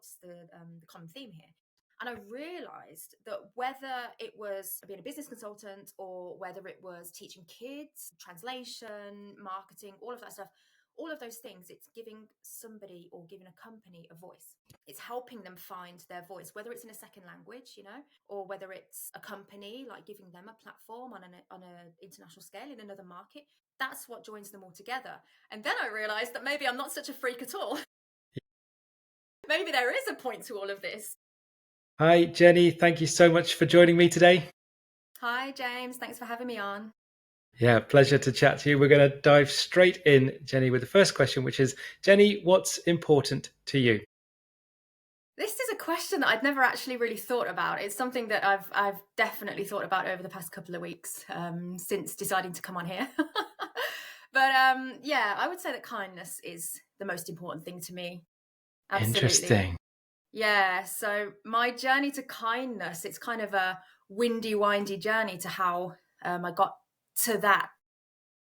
what's the common theme here? And I realized that whether it was being a business consultant or whether it was teaching kids, translation, marketing, all of that stuff, all of those things, it's giving somebody or giving a company a voice. It's helping them find their voice, whether it's in a second language, or whether it's a company, like giving them a platform on an international scale in another market. That's what joins them all together. And then I realized that maybe I'm not such a freak at all. Maybe there is a point to all of this. Hi, Jeni. Thank you so much for joining me today. Hi, James. Thanks for having me on. Yeah, pleasure to chat to you. We're going to dive straight in, Jeni, with the first question, which is, Jeni, what's important to you? This is a question that I'd never actually really thought about. It's something that I've definitely thought about over the past couple of weeks since deciding to come on here. But yeah, I would say that kindness is the most important thing to me. Absolutely. Interesting. Yeah, so my journey to kindness, it's kind of a windy, windy journey to how I got to that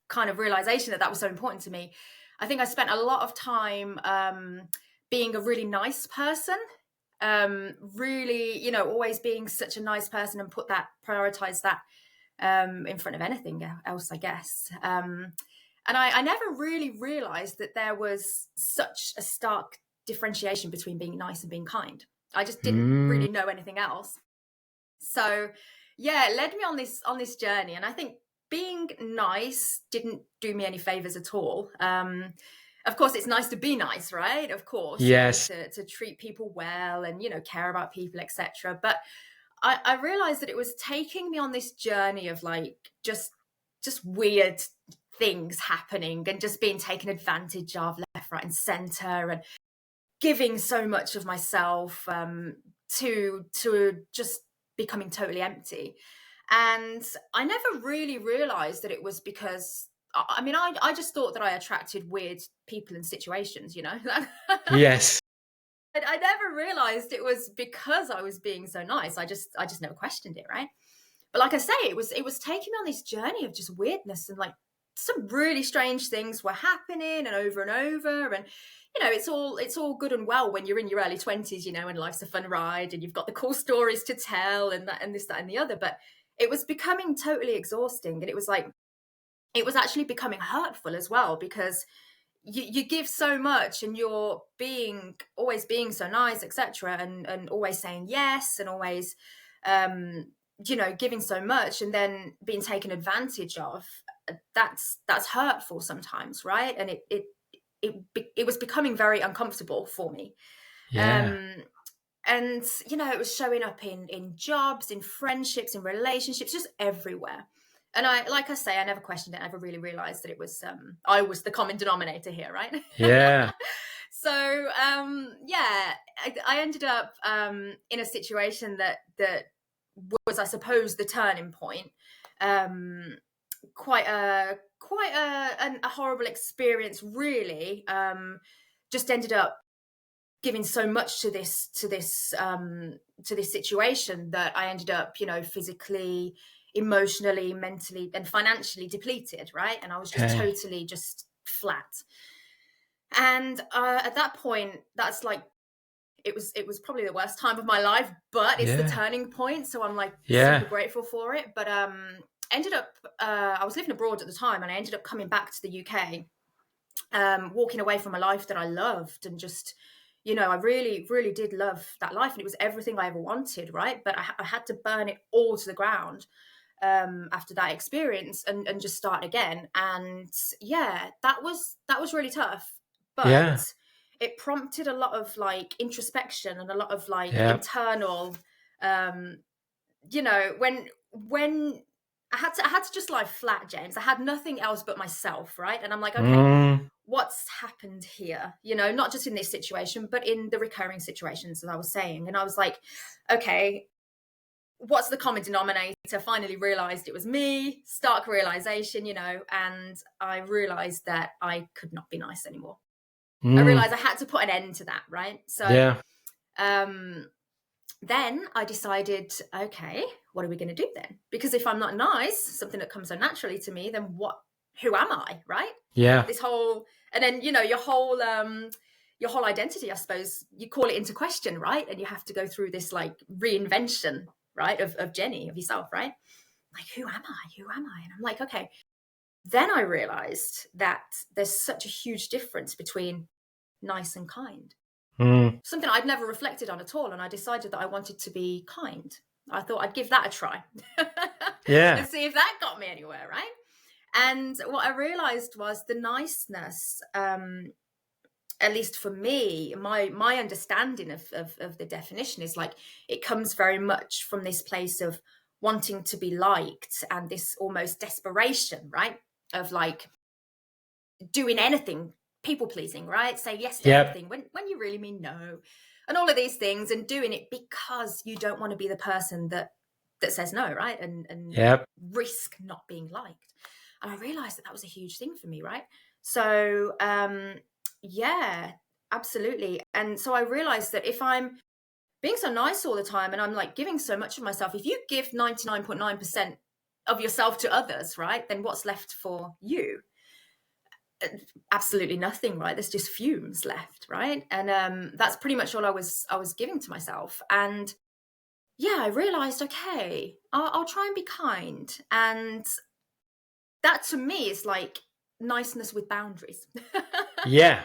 kind of realization that was so important to me. I think I spent a lot of time being a really nice person, really, always being such a nice person and prioritize that in front of anything else, I guess. And I never really realized that there was such a stark differentiation between being nice and being kind. I just didn't really know anything else. So yeah, it led me on this journey. And I think being nice didn't do me any favors at all. Of course, it's nice to be nice, right? Of course, yes, to treat people well and, care about people, etc. But I realized that it was taking me on this journey of like just weird things happening and just being taken advantage of left, right, and center, and giving so much of myself to just becoming totally empty. And I never really realized that it was because I just thought that I attracted weird people and situations, yes. I never realized it was because I was being so nice. I just never questioned it, right? But like I say, it was taking me on this journey of just weirdness, and like some really strange things were happening and over. And it's all good and well when you're in your early 20s, and life's a fun ride and you've got the cool stories to tell and that and this, that, and the other. But it was becoming totally exhausting, and it was actually becoming hurtful as well, because you give so much and you're always being so nice, etc., and always saying yes and always giving so much and then being taken advantage of. That's hurtful sometimes, right? And it was becoming very uncomfortable for me. Yeah. And it was showing up in jobs, in friendships, in relationships, just everywhere. And I never questioned it. I never really realized that it was I was the common denominator here, right? Yeah. So I ended up in a situation that was, I suppose, the turning point. Quite a horrible experience, really. Just ended up giving so much to this situation that I ended up, physically, emotionally, mentally, and financially depleted, right? And I was just totally just flat. And at that point, that's like, it was probably the worst time of my life, but it's the turning point. So I'm like super grateful for it. But ended up, I was living abroad at the time, and I ended up coming back to the UK, walking away from a life that I loved, and just, I really, really did love that life, and it was everything I ever wanted, right? But I had to burn it all to the ground after that experience and just start again. And yeah, that was really tough, but it prompted a lot of like introspection and a lot of like internal, when I had to just lie flat, James. I had nothing else but myself, right? And I'm like, okay, what's happened here? Not just in this situation, but in the recurring situations, as I was saying. And I was like, okay, what's the common denominator? Finally realized it was me, stark realization, and I realized that I could not be nice anymore. I realized I had to put an end to that, right? So then I decided, okay, what are we going to do then? Because if I'm not nice, something that comes so naturally to me, then who am I, right? Yeah. This whole, and then, your whole your whole identity, I suppose, you call it into question, right? And you have to go through this like reinvention, right, of Jeni, of yourself, right? Like, who am I? And I'm like, okay. Then I realized that there's such a huge difference between nice and kind. Something I'd never reflected on at all. And I decided that I wanted to be kind. I thought I'd give that a try and see if that got me anywhere, right? And what I realized was the niceness, at least for me, my understanding of the definition is like, it comes very much from this place of wanting to be liked and this almost desperation, right? Of like doing anything, people pleasing, right? Say yes to everything when you really mean no, and all of these things, and doing it because you don't want to be the person that says no, right? And risk not being liked. And I realized that was a huge thing for me, right? So yeah, absolutely. And so I realized that if I'm being so nice all the time and I'm like giving so much of myself, if you give 99.9% of yourself to others, right, then what's left for you? Absolutely nothing, right? There's just fumes left, right? And that's pretty much all I was giving to myself. And yeah, I realized, okay, I'll try and be kind. And that to me is like niceness with boundaries. Yeah,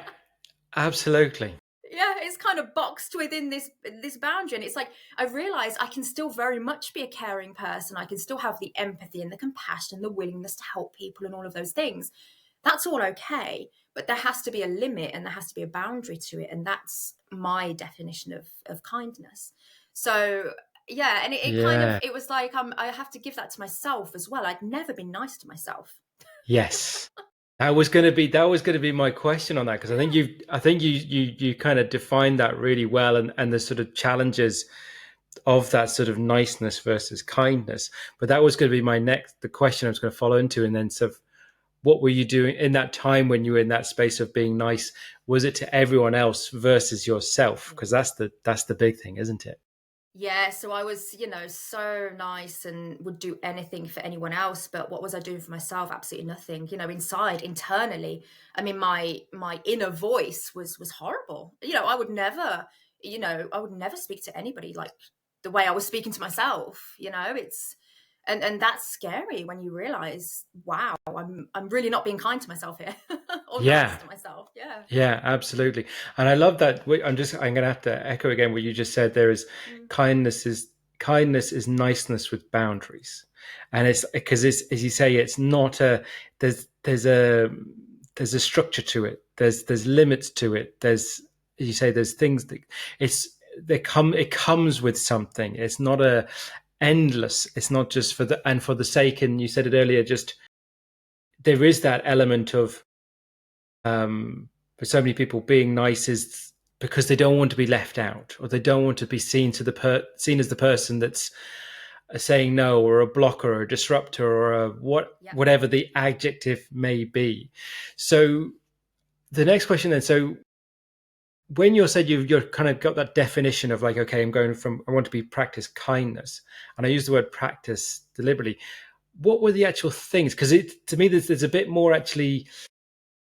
absolutely. Yeah, it's kind of boxed within this boundary. And it's like, I realize I can still very much be a caring person. I can still have the empathy and the compassion, the willingness to help people and all of those things. That's all okay, but there has to be a limit and there has to be a boundary to it. And that's my definition of kindness. So yeah, and it kind of, it was like, I have to give that to myself as well. I'd never been nice to myself. Yes. That was going to be my question on that, because I think you kind of defined that really well, and the sort of challenges of that sort of niceness versus kindness. But that was going to be the question I was going to follow into, and then sort of, what were you doing in that time when you were in that space of being nice? Was it to everyone else versus yourself? Because that's the big thing, isn't it? Yeah, so I was, so nice and would do anything for anyone else, but what was I doing for myself? Absolutely nothing. Inside, internally, I mean, my inner voice was horrible. I would never, I would never speak to anybody like the way I was speaking to myself. It's and that's scary when you realize, wow, I'm really not being kind to myself here, or nice to myself. Yeah. Yeah, absolutely. And I love that. I'm going to have to echo again what you just said. There is kindness is niceness with boundaries. And it's because it's, as you say, it's not there's a structure to it. There's limits to it. As you say, there's things that it comes with something. It's not endless. It's not just for the sake. And you said it earlier, just there is that element of, for so many people, being nice is because they don't want to be left out, or they don't want to be seen as the person that's saying no, or a blocker, or a disruptor, or whatever the adjective may be. So the next question then, so when you said you're kind of got that definition of like, okay, I want to practice kindness, and I use the word practice deliberately. What were the actual things? Because to me, there's a bit more actually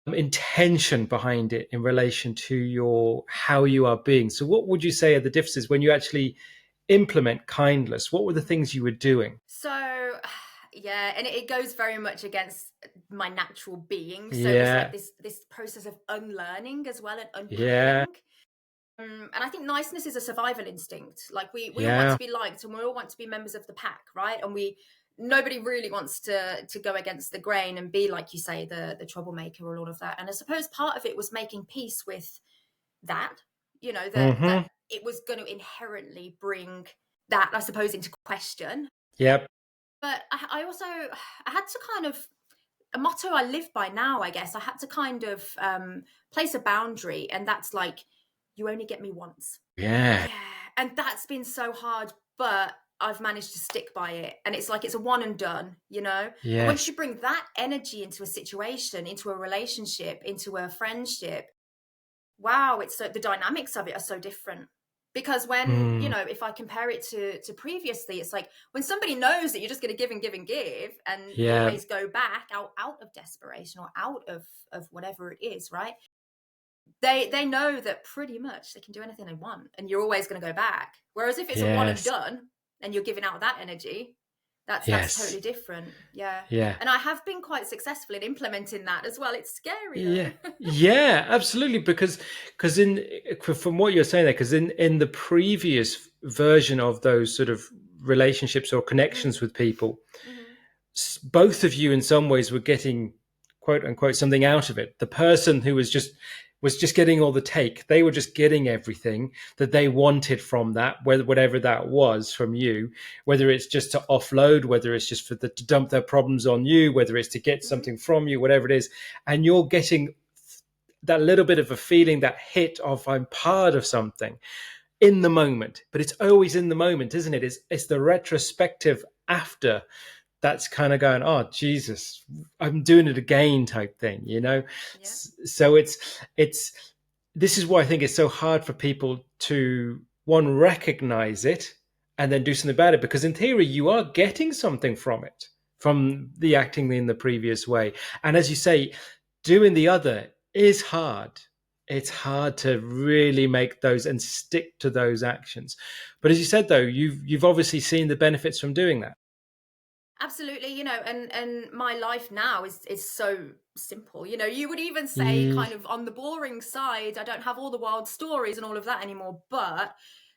intention behind it in relation to how you are being. So what would you say are the differences when you actually implement kindness? What were the things you were doing? So yeah, and it goes very much against my natural being. So it's like this process of unlearning as well, and unpacking. And I think niceness is a survival instinct. Like we all want to be liked, and we all want to be members of the pack, right? And nobody really wants to go against the grain and be, like you say, the troublemaker or all of that. And I suppose part of it was making peace with that, that it was going to inherently bring that, I suppose, into question. Yep. But I also, I had to kind of, a motto I live by now, I guess, I had to kind of place a boundary, and that's like, you only get me once. Yeah. And that's been so hard, but I've managed to stick by it. And it's like, it's a one and done, Yes. And once you bring that energy into a situation, into a relationship, into a friendship, wow, it's the dynamics of it are so different. Because when, if I compare it to previously, it's like when somebody knows that you're just going to give and give and give, and always go back out of desperation or out of whatever it is, right? they know that pretty much they can do anything they want, and you're always going to go back. Whereas if it's a one and Yes. done, and you're giving out that energy, that's Yes. totally different. Yeah. Yeah. And I have been quite successful in implementing that as well. It's scary Yeah. though. Yeah, absolutely. Because in from what you're saying there, because in the previous version of those sort of relationships or connections with people, Mm-hmm. both of you in some ways were getting quote unquote something out of it. The person who was just getting all the take, they were just getting everything that they wanted from that, whatever that was from you, whether it's just to offload, whether it's just to dump their problems on you, whether it's to get something from you, whatever it is. And you're getting that little bit of a feeling, that hit of I'm part of something in the moment. But it's always in the moment, isn't it? It's the retrospective after that's kind of going, oh Jesus, I'm doing it again type thing, Yeah. So it's this is why I think it's so hard for people to one recognize it and then do something about it, because in theory you are getting something from it, from the acting in the previous way. And as you say, doing the other is hard. It's hard to really make those and stick to those actions. But as you said, though, you've obviously seen the benefits from doing that. Absolutely, and my life now is so simple. You would even say Ye- kind of on the boring side, I don't have all the wild stories and all of that anymore, but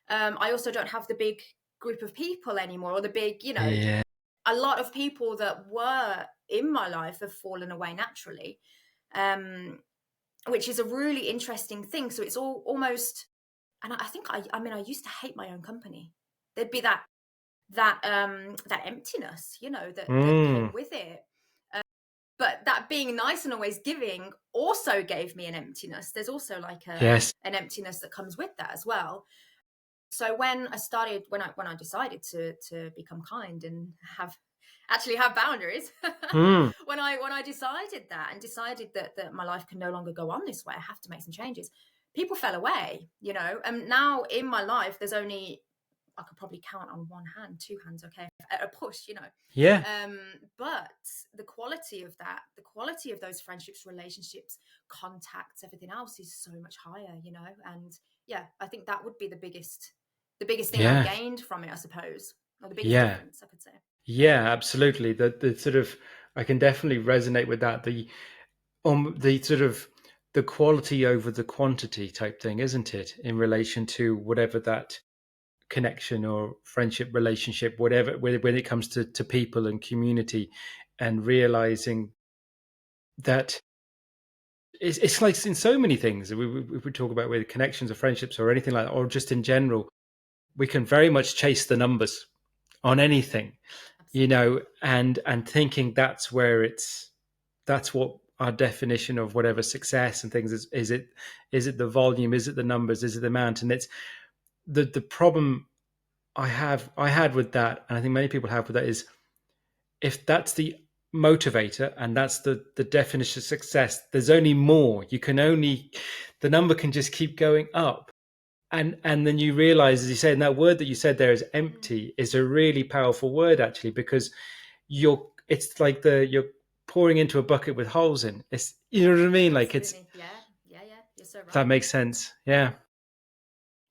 I also don't have the big group of people anymore, or the big, Yeah. a lot of people that were in my life have fallen away naturally, um, which is a really interesting thing. So it's all almost, and I think I mean, I used to hate my own company. There'd be that emptiness, that came Mm. with it. But that being nice and always giving also gave me an emptiness. There's also like Yes. an emptiness that comes with that as well. So when I decided to become kind and have boundaries, Mm. when I decided that and decided that my life can no longer go on this way, I have to make some changes. People fell away, and now in my life there's only, I could probably count on one hand, two hands, okay, at a push. Yeah. But the quality of that, the quality of those friendships, relationships, contacts, everything else is so much higher. And yeah, I think that would be the biggest thing I Yeah. gained from it, I suppose, or the biggest Yeah. difference, I could say. Yeah. Absolutely. The sort of I can definitely resonate with that. The sort of the quality over the quantity type thing, isn't it? In relation to whatever that connection or friendship, relationship, whatever, when it comes to people and community, and realizing that it's like in so many things we talk about, with connections or friendships or anything like that, or just in general, we can very much chase the numbers on anything, Absolutely. and thinking that's what our definition of whatever success and things is. Is it the volume, is it the numbers, is it the amount? And it's the problem I had with that, and I think many people have with that, is if that's the motivator and that's the definition of success, there's only more. The number can just keep going up. And then you realize, as you said, and that word that you said there is empty, is a really powerful word, actually, because it's like you're pouring into a bucket with holes in. It's, you know what I mean? Like, Absolutely. Yeah, you're so if that right. makes sense. Yeah.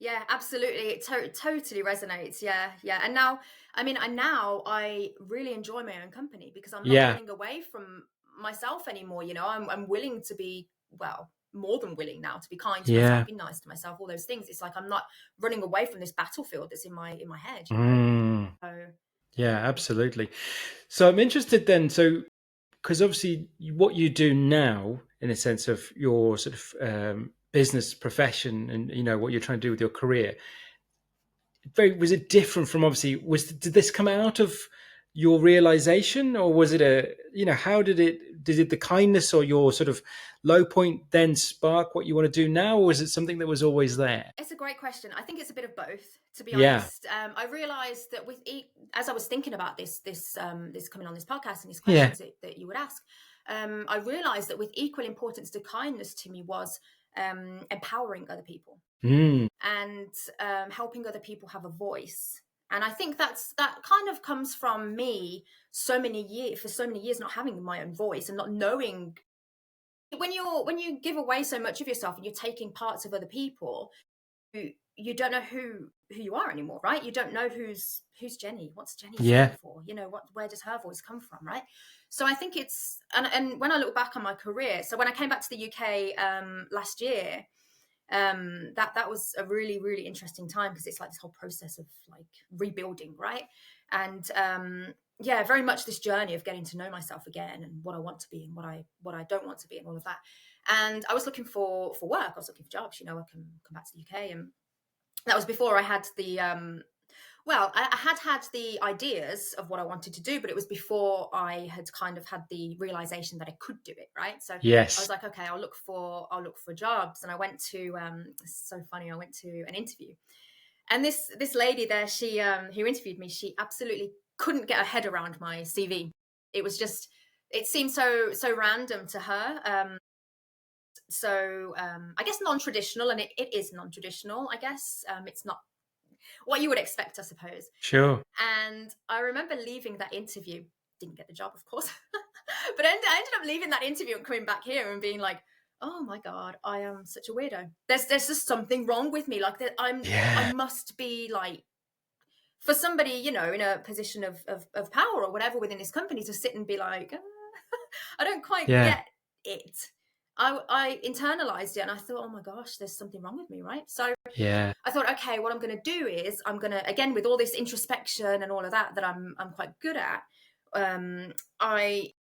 Yeah, absolutely. It totally resonates. Yeah. And now, I really enjoy my own company because I'm not Yeah. running away from myself anymore. I'm willing to be, well, more than willing now to be kind to myself, Yeah. be nice to myself, all those things. It's like I'm not running away from this battlefield that's in my head. Mm. So Yeah, absolutely. So I'm interested then. So, because obviously what you do now, in a sense of your sort of business profession, and what you're trying to do with your career, was it different from, obviously, did this come out of your realization, or was it how did the kindness or your sort of low point then spark what you want to do now, or was it something that was always there? it's a great question. I think it's a bit of both, to be Yeah. honest. I realized that as I was thinking about this coming on this podcast and these Yeah. questions that you would ask, I realized that with equal importance to kindness to me was empowering other people Mm. and helping other people have a voice. And I think that kind of comes from me for so many years not having my own voice and not knowing when you give away so much of yourself and you're taking parts of other people, you don't know who you are anymore, right? You don't know who's Jeni, what's Jeni saying for, where does her voice come from, right? So I think it's, and when I look back on my career, so when I came back to the UK last year, that was a really, really interesting time, because it's like this whole process of like rebuilding, right? And yeah, very much this journey of getting to know myself again, and what I want to be and what I don't want to be, and all of that. And I was looking for work. I was looking for jobs. I can come back to the UK, and that was before I had the I had the ideas of what I wanted to do, but it was before I had kind of had the realization that I could do it, right? So I was like, okay, I'll look for jobs. And I went to it's so funny, I went to an interview, and this lady there, she who interviewed me, she absolutely couldn't get her head around my CV. It was just, it seemed so random to her. I guess non-traditional, and it is non-traditional, I guess. It's not what you would expect, I suppose. Sure. And I remember leaving that interview, didn't get the job, of course, but I ended up leaving that interview and coming back here and being like, oh my God, I am such a weirdo. There's just something wrong with me. Like that I must be like, for somebody, in a position of power or whatever within this company, to sit and be like, I don't quite get it. I internalized it, and I thought, oh my gosh, there's something wrong with me, right? So I thought, okay, what I'm going to do is I'm going to, again, with all this introspection and all of that I'm quite good at, I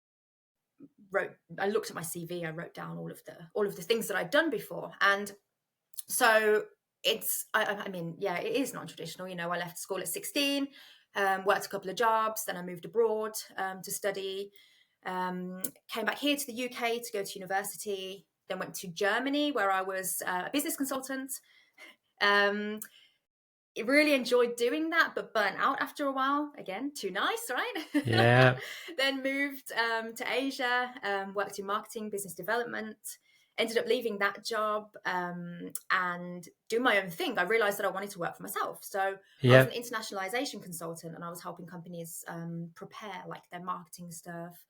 looked at my CV, I wrote down all of the things that I'd done before. And so it's, I mean, yeah, it is non-traditional. I left school at 16, worked a couple of jobs, then I moved abroad to study, came back here to the UK to go to university, then went to Germany, where I was a business consultant. Really enjoyed doing that, but burnt out after a while. Again, too nice, right? Yeah. Then moved to Asia, worked in marketing, business development, ended up leaving that job and doing my own thing. I realized that I wanted to work for myself. So I was an internationalization consultant, and I was helping companies prepare like their marketing stuff.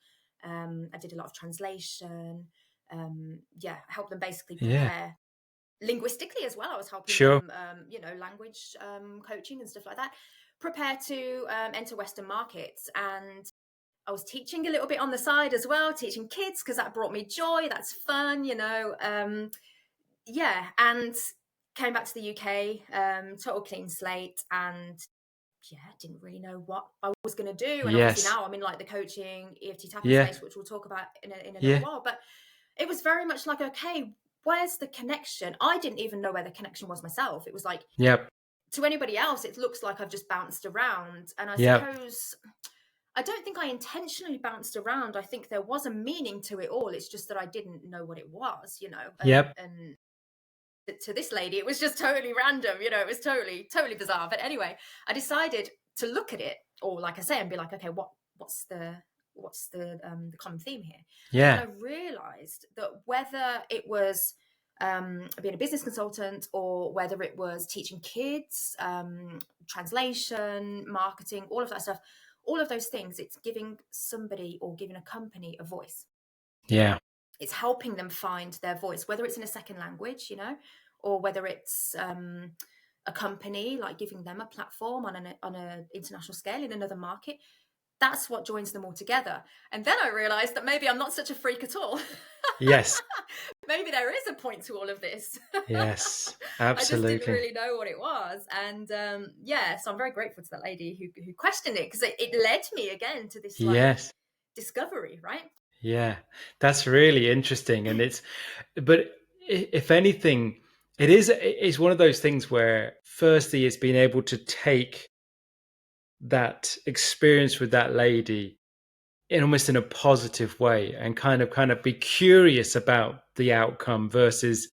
I did a lot of translation. I helped them basically prepare linguistically as well. I was helping them, language coaching and stuff like that, prepare to enter Western markets. And I was teaching a little bit on the side as well, teaching kids, because that brought me joy. That's fun, and came back to the UK, total clean slate, and didn't really know what I was going to do. And obviously now I'm in like the coaching, EFT tapping space, which we'll talk about in a little while. But it was very much like, okay, where's the connection? I didn't even know where the connection was myself. It was like, to anybody else, it looks like I've just bounced around. And I suppose, I don't think I intentionally bounced around. I think there was a meaning to it all. It's just that I didn't know what it was, and to this lady, it was just totally random, it was totally bizarre. But anyway, I decided to look at it, or like I say, and be like, okay, what's the common theme here? And I realized that whether it was being a business consultant, or whether it was teaching kids, translation, marketing, all of that stuff, all of those things, it's giving somebody or giving a company a voice. It's helping them find their voice, whether it's in a second language, or whether it's a company, like giving them a platform on an international scale in another market. That's what joins them all together. And then I realized that maybe I'm not such a freak at all. Maybe there is a point to all of this. Yes, absolutely. I just didn't really know what it was. And so I'm very grateful to that lady who questioned it, because it led me again to this discovery, right? Yeah, that's really interesting. And but if anything, it's one of those things where, firstly, it's been able to take that experience with that lady in almost in a positive way, and kind of be curious about the outcome, versus,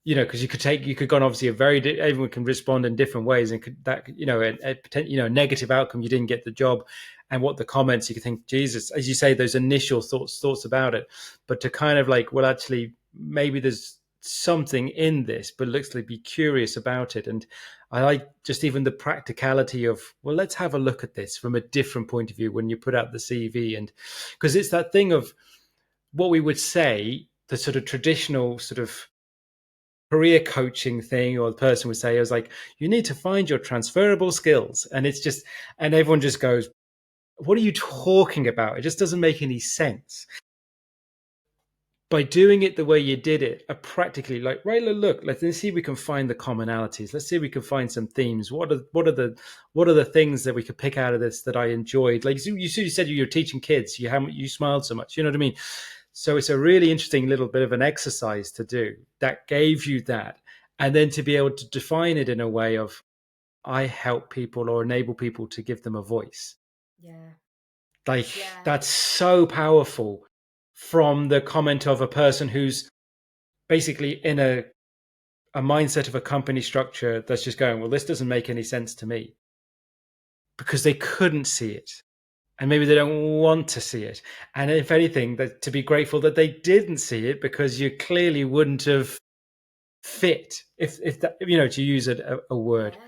because you could go on, obviously everyone can respond in different ways, and a negative outcome, you didn't get the job, and what the comments, you could think, Jesus, as you say, those initial thoughts about it, but to kind of like, well, actually, maybe there's something in this, but let's be curious about it. And I like just even the practicality of, well, let's have a look at this from a different point of view when you put out the CV. And because it's that thing of what we would say the sort of traditional sort of career coaching thing, or the person would say, I was like, you need to find your transferable skills. And it's just, and everyone just goes, what are you talking about? It just doesn't make any sense. By doing it the way you did it, practically like, right, look, let's see if we can find the commonalities. Let's see if we can find some themes. What are the things that we could pick out of this that I enjoyed? Like you said, you were teaching kids. You smiled so much. You know what I mean? So it's a really interesting little bit of an exercise to do that gave you that, and then to be able to define it in a way of, I help people or enable people to give them a voice. Yeah. Like that's so powerful. From the comment of a person who's basically in a mindset of a company structure that's just going, well, this doesn't make any sense to me, because they couldn't see it. And maybe they don't want to see it. And if anything, that to be grateful that they didn't see it, because you clearly wouldn't have fit, if that, to use a word. Yeah.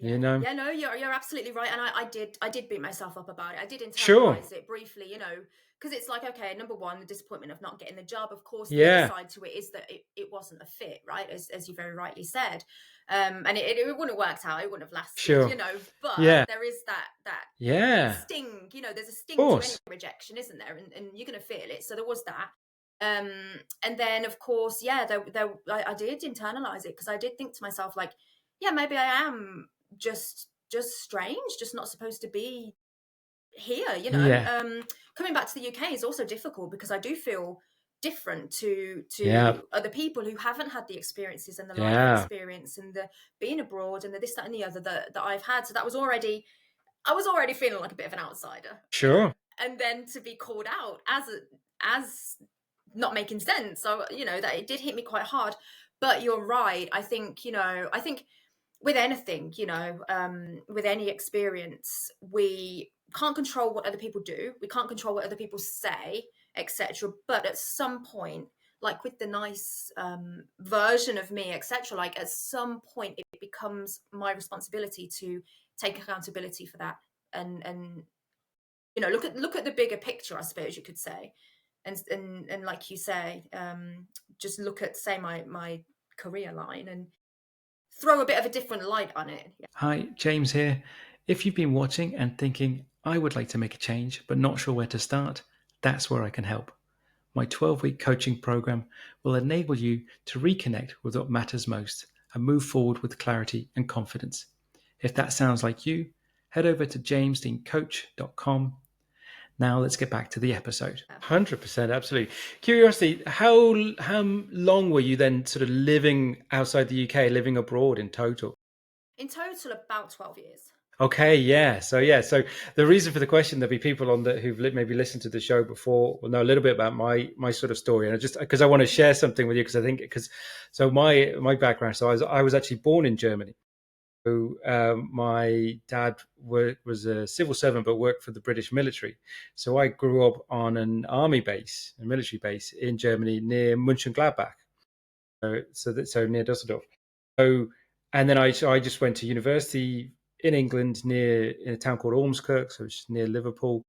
Yeah, no, you're absolutely right. And I did beat myself up about it. I did internalize it briefly, because it's like, okay, number one, the disappointment of not getting the job. Of course, the other side to it is that it wasn't a fit, right? As you very rightly said. And it wouldn't have worked out. It wouldn't have lasted, but there is that sting, there's a sting to any rejection, isn't there? And you're going to feel it. So there was that. And then of course, I did internalize it, because I did think to myself, like, yeah, maybe I am just strange, just not supposed to be here, coming back to the UK is also difficult, because I do feel different to other people who haven't had the experiences and the life experience and the being abroad and the this, that and the other that I've had. So I was already feeling like a bit of an outsider, and then to be called out as not making sense, so that it did hit me quite hard. But you're right, I think with anything, with any experience, we can't control what other people do. We can't control what other people say, etc. But at some point, like with the nice version of me, etc., like at some point it becomes my responsibility to take accountability for that, and look at the bigger picture, I suppose you could say, and like you say, just look at, say, my career line and throw a bit of a different light on it. Hi, James here. If you've been watching and thinking, I would like to make a change, but not sure where to start, that's where I can help. My 12-week coaching program will enable you to reconnect with what matters most and move forward with clarity and confidence. If that sounds like you, head over to jamesdeancoach.com. Now let's get back to the episode. 100%, absolutely. Curiosity, how long were you then sort of living outside the UK, living abroad in total? In total, about 12 years. Okay, yeah. So the reason for the question, there'll be people on who've maybe listened to the show before will know a little bit about my sort of story, and just because I want to share something with you, because so my background. So I was actually born in Germany. So my dad was a civil servant but worked for the British military. So I grew up on an army base, a military base in Germany near Mönchengladbach, so near Dusseldorf. So and then I just went to university in England in a town called Ormskirk, so it's near Liverpool.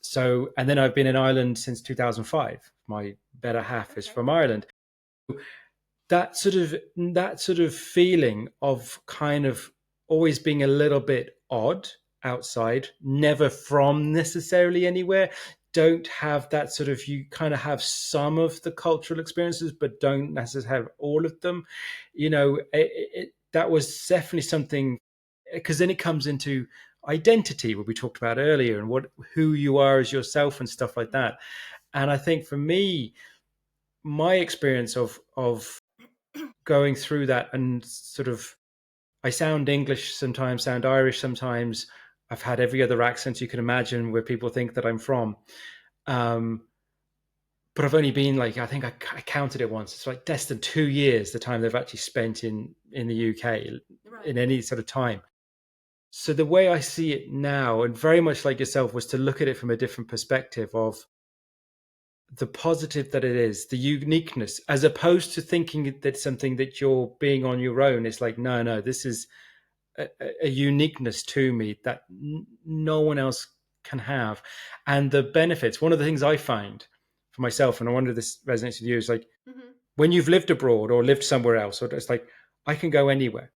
So and then I've been in Ireland since 2005. My better half is from Ireland. That sort of feeling of kind of always being a little bit odd outside, never from necessarily anywhere, don't have that sort of, you kind of have some of the cultural experiences but don't necessarily have all of them, that was definitely something, because then it comes into identity, what we talked about earlier, and who you are as yourself and stuff like that. And I think for me, my experience of going through that, and sort of, I sound English sometimes, sound Irish sometimes. I've had every other accent you can imagine where people think that I'm from. But I've only been I think I counted it once. It's like less than 2 years, the time they've actually spent in the UK in any sort of time. So the way I see it now, and very much like yourself, was to look at it from a different perspective of the positive that it is, the uniqueness, as opposed to thinking that something that you're being on your own. It's like, no, this is a uniqueness to me that no one else can have. And the benefits, one of the things I find for myself, and I wonder if this resonates with you, is like when you've lived abroad or lived somewhere else, or it's like I can go anywhere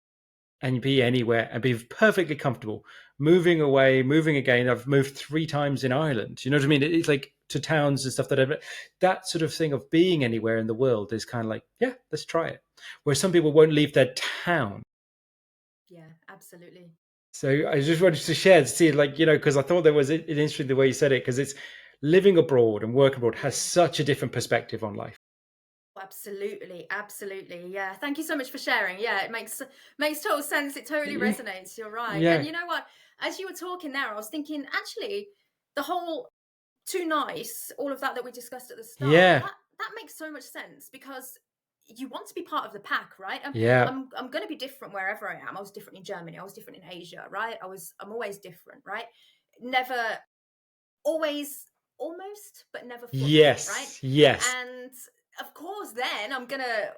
and be anywhere and be perfectly comfortable moving away, moving again. I've moved 3 times in Ireland. You know what I mean? It's like to towns and stuff that sort of thing of being anywhere in the world is kind of like, yeah, let's try it. Where some people won't leave their town. Yeah, absolutely. So I just wanted to share to see, like, you know, because I thought there was an interesting the way you said it, because it's living abroad and working abroad has such a different perspective on life. Absolutely, absolutely. Yeah. Thank you so much for sharing. Yeah, it makes total sense. It totally Yeah. resonates. You're right. And Yeah. you know what? As you were talking there, I was thinking actually the whole too nice, all of that we discussed at the start, Yeah. that makes so much sense because you want to be part of the pack, right? Yeah. I'm going to be different wherever I am. I was different in Germany. I was different in Asia, right? I'm always different, right? Never always almost, but never fully, right? Yes. Yes. And of course, then I'm gonna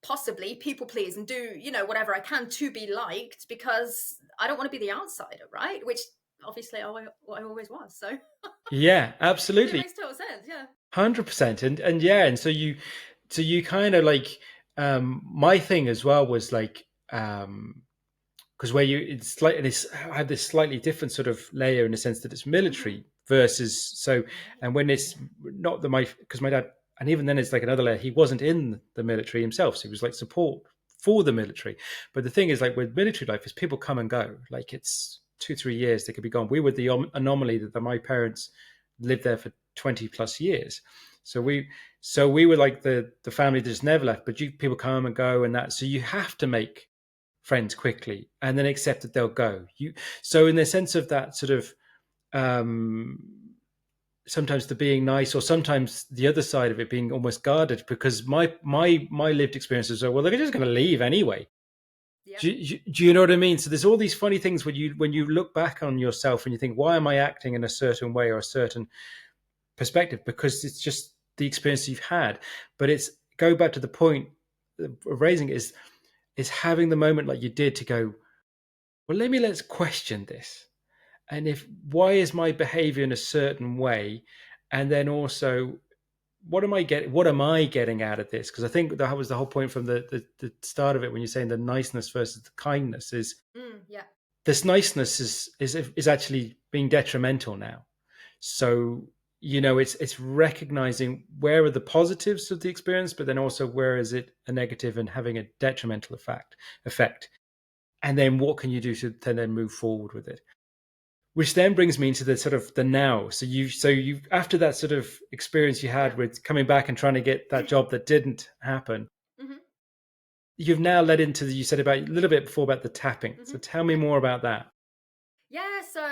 possibly people please and do, you know, whatever I can to be liked because I don't want to be the outsider, right? Which obviously I always was. So Yeah, it absolutely. makes total sense. Yeah. 100%. And yeah, and so you kind of like my thing as well was like because where you it's like this I had this slightly different sort of layer in the sense that it's military versus so, Right. and when it's not that my because my dad, and even then it's like another layer, he wasn't in the military himself, so he was like support for the military. But the thing is, like with military life, is people come and go, like it's 2-3 years they could be gone. We were the anomaly that my parents lived there for 20 plus years. So we were like the family that just never left, but people come and go and that, so you have to make friends quickly and then accept that they'll go. So in the sense of that sort of um sometimes the being nice, or sometimes the other side of it being almost guarded, because my lived experiences are, well, they're just going to leave anyway. Yeah. Do you know what I mean? So there's all these funny things when you look back on yourself and you think, why am I acting in a certain way or a certain perspective? Because it's just the experience you've had. But it's go back to the point of raising it is having the moment like you did to go, well, let's question this. And if why is my behavior in a certain way? And then also, what am I getting out of this? Because I think that was the whole point from the start of it, when you're saying the niceness versus the kindness, is Yeah. this niceness is actually being detrimental now. So, you know, it's recognizing where are the positives of the experience, but then also where is it a negative and having a detrimental effect. And then what can you do to then move forward with it? Which then brings me into the sort of the now. So you after that sort of experience you had Yeah. with coming back and trying to get that job that didn't happen, hmm you've now led into you said about a little bit before about the tapping. So tell me Yeah. more about that. Yeah. So,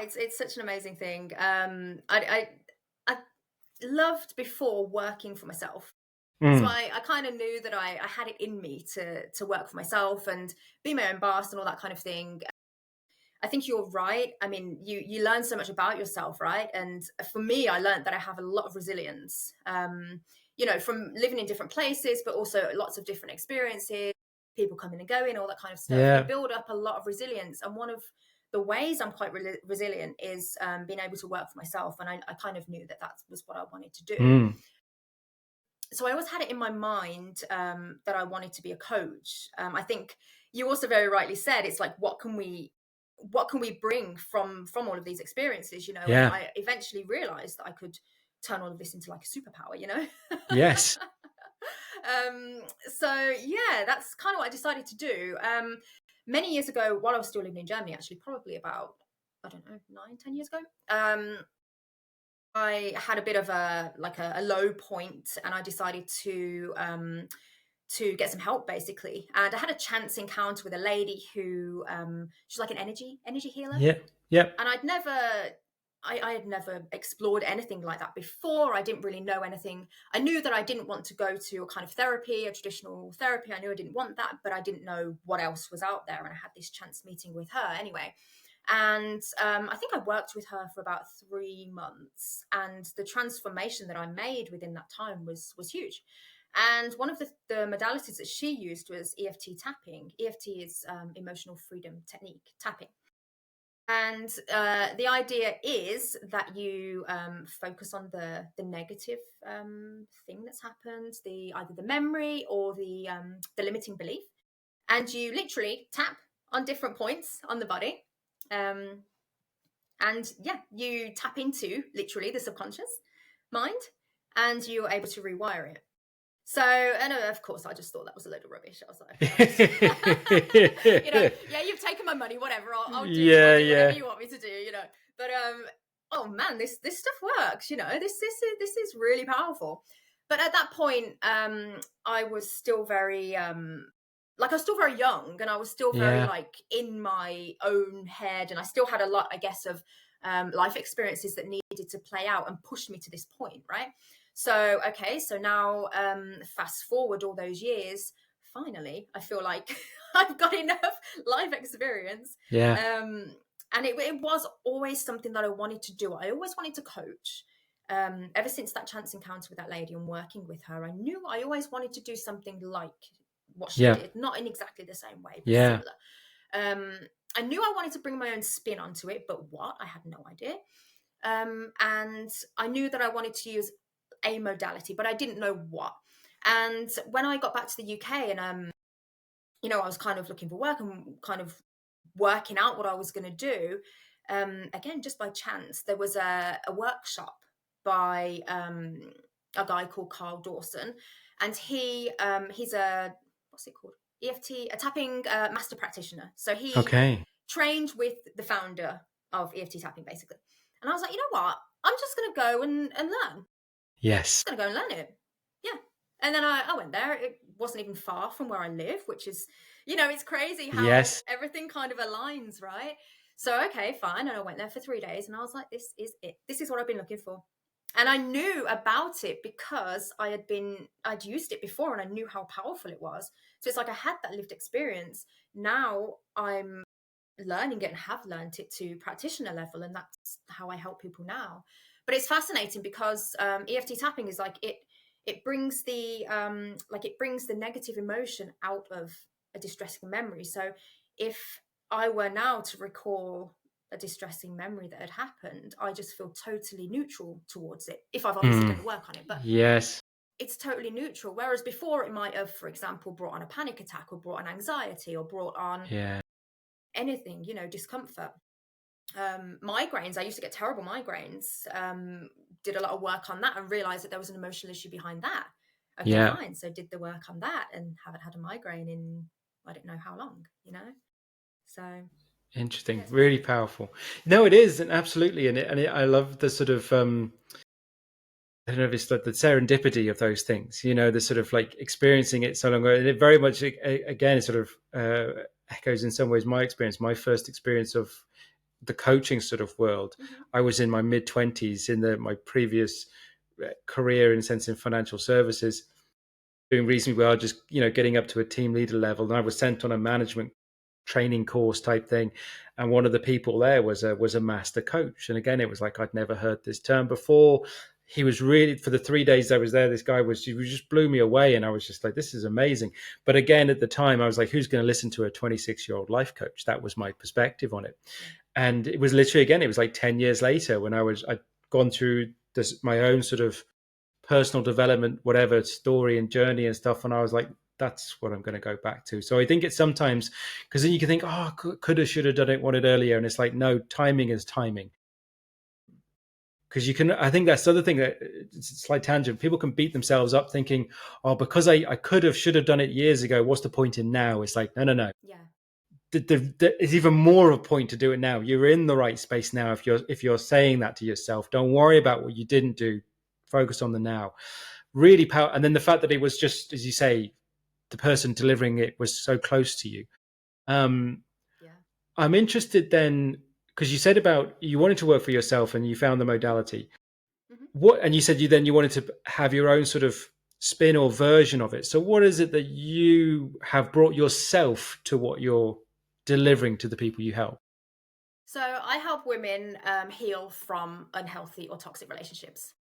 it's such an amazing thing. I loved before working for myself. So Mm. I kind of knew that I had it in me to work for myself and be my own boss and all that kind of thing. I think you're right. I mean, you learn so much about yourself, right? And for me, I learned that I have a lot of resilience. You know, from living in different places, but also lots of different experiences, people coming and going, all that kind of stuff. You Yeah. build up a lot of resilience, and one of the ways I'm quite resilient is being able to work for myself. And I kind of knew that was what I wanted to do. Mm. So I always had it in my mind that I wanted to be a coach. I think you also very rightly said it's like what can we bring from all of these experiences, you know? And Yeah. I eventually realized that I could turn all of this into like a superpower, you know? Yes. So yeah, that's kind of what I decided to do. Many years ago, while I was still living in Germany, actually, probably about, I don't know, 9, 10 years ago. I had a bit of a low point, and I decided to get some help basically. And I had a chance encounter with a lady who she's like an energy healer, Yeah. Yep. and I had never explored anything like that before. I didn't really know anything. I knew that I didn't want to go to a kind of therapy, a traditional therapy. I knew I didn't want that, but I didn't know what else was out there. And I had this chance meeting with her anyway. And I think I worked with her for about 3 months, and the transformation that I made within that time was huge. And one of the modalities that she used was EFT tapping. EFT is emotional freedom technique tapping. And the idea is that you focus on the negative thing that's happened, either the memory or the limiting belief, and you literally tap on different points on the body, and yeah, you tap into literally the subconscious mind, and you're able to rewire it. So, and of course, I just thought that was a load of rubbish. I was like, yeah, you've taken my money, whatever. I'll do whatever you want me to do, But oh man, this stuff works, This is really powerful. But at that point, I was still very I was still very young, and I was still very in my own head, and I still had a lot, I guess, of life experiences that needed to play out and push me to this point, right? So, okay, so now fast forward all those years, finally, I feel like I've got enough life experience. Yeah. And it was always something that I wanted to do. I always wanted to coach. Ever since that chance encounter with that lady and working with her, I knew I always wanted to do something like what she did, not in exactly the same way, but similar. I knew I wanted to bring my own spin onto it, but what? I had no idea. And I knew that I wanted to use a modality, but I didn't know what. And when I got back to the UK and I was kind of looking for work and kind of working out what I was going to do, again, just by chance, there was a workshop by a guy called Carl Dawson, and he's a, what's it called, EFT, a tapping master practitioner. So he trained with the founder of EFT tapping, basically. And I was like, you know what, I'm just going to go and learn. Yes. I'm going to go and learn it. Yeah. And then I went there. It wasn't even far from where I live, which is, it's crazy how everything kind of aligns, right? So, okay, fine. And I went there for 3 days, and I was like, this is it. This is what I've been looking for. And I knew about it because I'd used it before, and I knew how powerful it was. So it's like I had that lived experience. Now I'm learning it and have learned it to practitioner level, and that's how I help people now. But it's fascinating because EFT tapping is like it brings the negative emotion out of a distressing memory. So if I were now to recall a distressing memory that had happened, I just feel totally neutral towards it, if I've obviously done the work on it. But it's totally neutral. Whereas before it might have, for example, brought on a panic attack or brought on anxiety or brought on anything, discomfort. Migraines, I used to get terrible migraines. Did a lot of work on that and realized that there was an emotional issue behind that. Okay, fine. So did the work on that and haven't had a migraine in I don't know how long, So interesting, really powerful. No, it is, and absolutely, and I love the sort of I don't know if it's like the serendipity of those things, the sort of like experiencing it so long, and it very much again sort of echoes in some ways my experience, my first experience of the coaching sort of world. I was in my mid-20s in my previous career, in a sense, in financial services, doing reasonably well, just getting up to a team leader level. And I was sent on a management training course type thing, and one of the people there was a master coach. And again, it was like I'd never heard this term before. He was really, for the 3 days I was there, this guy he just blew me away, and I was just like, this is amazing. But again, at the time, I was like, who's going to listen to a 26-year-old life coach? That was my perspective on it. And it was literally, again, it was like 10 years later when I'd gone through my own sort of personal development, whatever story and journey and stuff. And I was like, that's what I'm going to go back to. So I think it's sometimes, because then you can think, oh, could have, should have done it, wanted earlier. And it's like, no, timing is timing. Because I think that's the other thing, that it's a slight tangent. People can beat themselves up thinking, oh, because I could have, should have done it years ago, what's the point in now? It's like, no. Yeah. There's even more of a point to do it now. You're in the right space now. If you're saying that to yourself, don't worry about what you didn't do. Focus on the now. Really powerful. And then the fact that it was just, as you say, the person delivering it was so close to you. I'm interested then, because you said about you wanted to work for yourself and you found the modality. And you said you wanted to have your own sort of spin or version of it. So what is it that you have brought yourself to what you're delivering to the people you help? So I help women heal from unhealthy or toxic relationships.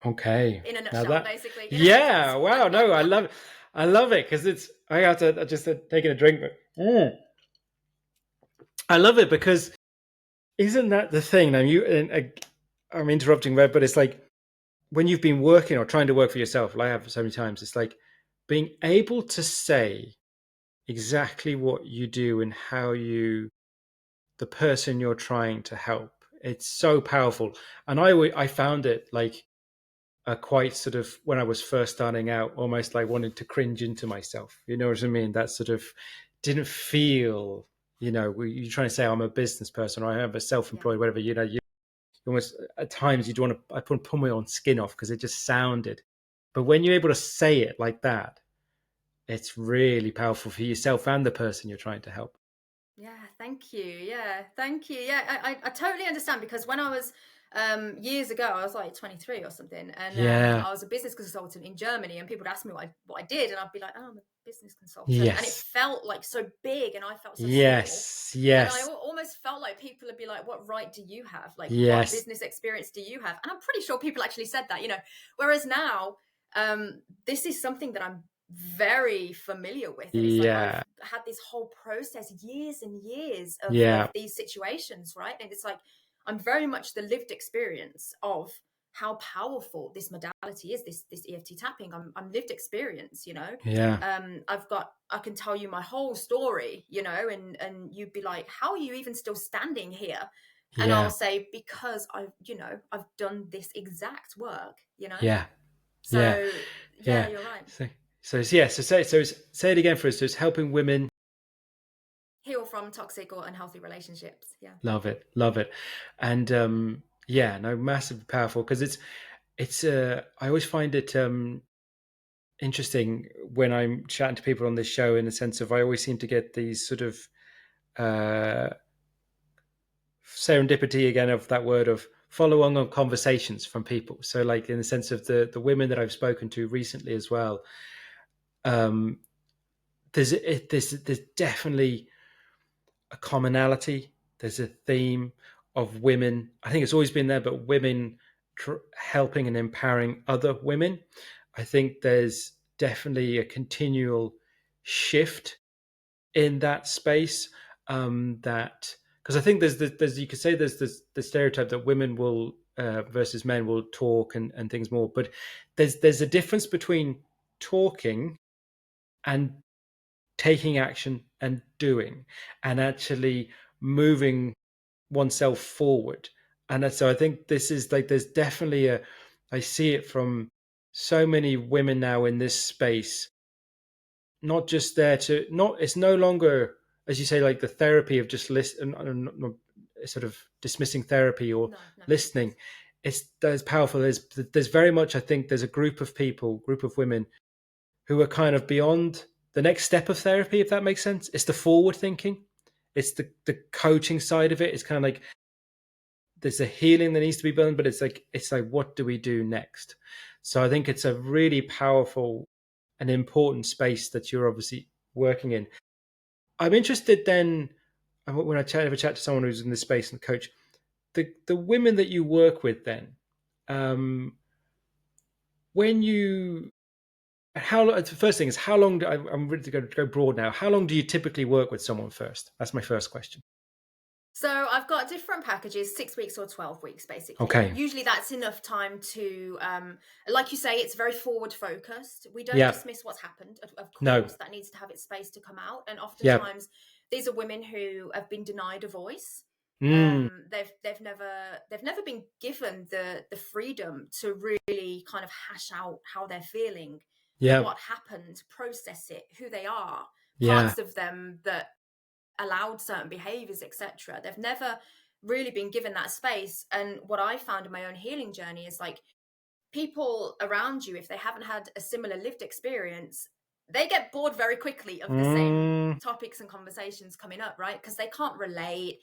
Okay. In a nutshell, basically. Yeah. Wow. No, I love it because I have to just taking a drink. I love it because isn't that the thing? Now I'm interrupting there, but it's like when you've been working or trying to work for yourself, like I have so many times, it's like being able to say exactly what you do and how you, the person you're trying to help. It's so powerful. And I found it like quite sort of, when I was first starting out, almost like wanting to cringe into myself. You know what I mean? That sort of didn't feel, you're trying to say I'm a business person or I'm a Yeah. self-employed, whatever, you almost at times you'd want to, I pull my own skin off because it just sounded. But when you're able to say it like that, it's really powerful for yourself and the person you're trying to help. Yeah, thank you. Yeah, thank you. Yeah, I totally understand, because when I was years ago, I was like 23 or something, and Yeah. I was a business consultant in Germany, and people would ask me what I did, and I'd be like, oh, I'm a business consultant, and it Yes. felt like so big, and I felt so small. Yes. And I Yes. almost felt like people would be like, what right do you have? Like, what Yes. business experience do you have? And I'm pretty sure people actually said that, Whereas now, this is something that I'm very familiar with, and it's like I've Yeah. had this whole process, years and years of Yeah. these situations, right? And it's like I'm very much the lived experience of how powerful this modality is, this EFT tapping. I'm lived experience, Yeah. I can tell you my whole story, and you'd be like, how are you even still standing here? And I'll Yeah. say, because I've done this exact work, Yeah. Yeah. so yeah, Yeah. you're right. So, say it again for us. So it's helping women. Heal from toxic or unhealthy relationships. Yeah. Love it. Love it. And yeah, no, massively powerful because I always find it interesting when I'm chatting to people on this show, in the sense of I always seem to get these sort of uh, serendipity again, of that word, of follow on conversations from people. So like in the sense of the women that I've spoken to recently as well, um, there's definitely a commonality. There's a theme of women. I think it's always been there, but women helping and empowering other women. I think there's definitely a continual shift in that space. That because I think there's you could say there's the stereotype that women will versus men will talk and things more, but there's a difference between talking and taking action and doing, and actually moving oneself forward. And so I think this is like, there's definitely I see it from so many women now in this space, not just there to, not, it's no longer, as you say, like the therapy of just listen, sort of dismissing therapy or No, no. listening. It's there's powerful. There's very much, I think there's a group of women who are kind of beyond the next step of therapy, if that makes sense. It's the forward thinking. It's the coaching side of it. It's kind of like there's a healing that needs to be done, but it's like what do we do next? So I think it's a really powerful and important space that you're obviously working in. I'm interested then, when I ever chat to someone who's in this space and coach, the women that you work with then, when you, the first thing is, how long I'm ready to go broad now. How long do you typically work with someone first? That's my first question. So I've got different packages, 6 weeks or 12 weeks, basically. Okay. Usually that's enough time to, like you say, it's very forward focused. We don't Yeah. dismiss what's happened. Of No. course, that needs to have its space to come out. And Yeah. oftentimes these are women who have been denied a voice. Mm. They've never been given the freedom to really kind of hash out how they're feeling, Yeah. what happened, process it, who they are, Yeah. parts of them that allowed certain behaviors, etc. They've never really been given that space. And what I found in my own healing journey is like, people around you, if they haven't had a similar lived experience, they get bored very quickly of the same topics and conversations coming up, right? Because they can't relate.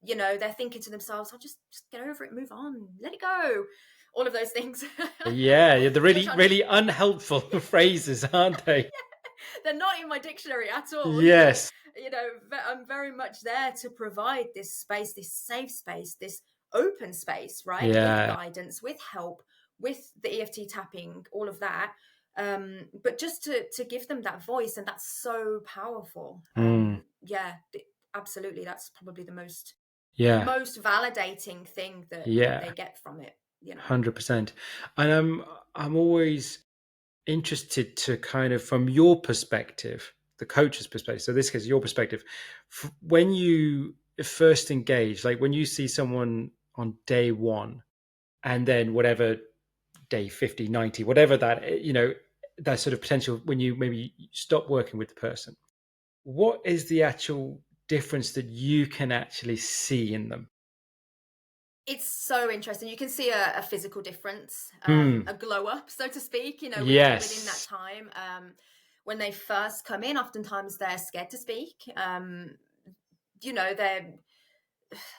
They're thinking to themselves, I'll just get over it, move on, let it go, all of those things. Yeah, the Which really, are really unhelpful phrases, aren't they? they're not in my dictionary at all. Yes. I'm very much there to provide this space, this safe space, this open space, right? With Yeah. guidance, with help, with the EFT tapping, all of that. But just to give them that voice, and that's so powerful. Mm. Yeah, absolutely. That's probably the most most validating thing that they get from it, 100%. And I'm always interested to kind of, from your perspective, the coach's perspective, so this case your perspective, when you first engage, like when you see someone on day one and then whatever day 50, 90, whatever that, that sort of potential, when you maybe stop working with the person, what is the actual difference that you can actually see in them? It's so interesting. You can see a physical difference, a glow up, so to speak, within that time. When they first come in, oftentimes they're scared to speak. They're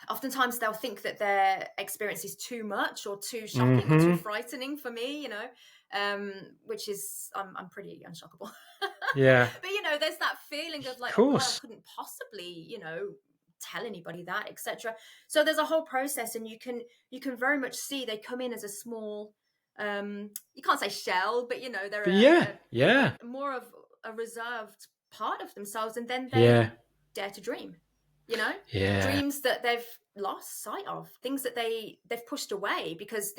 oftentimes they'll think that their experience is too much or too shocking or too frightening for me, which is I'm pretty unshockable. Yeah. But there's that feeling of like, Of oh God, I course. couldn't possibly, tell anybody that, etc. So there's a whole process, and you can very much see they come in as a small, you can't say shell, but they're But more of a reserved part of themselves, and then yeah. they dare to dream, Yeah. dreams that they've lost sight of, things that they've pushed away because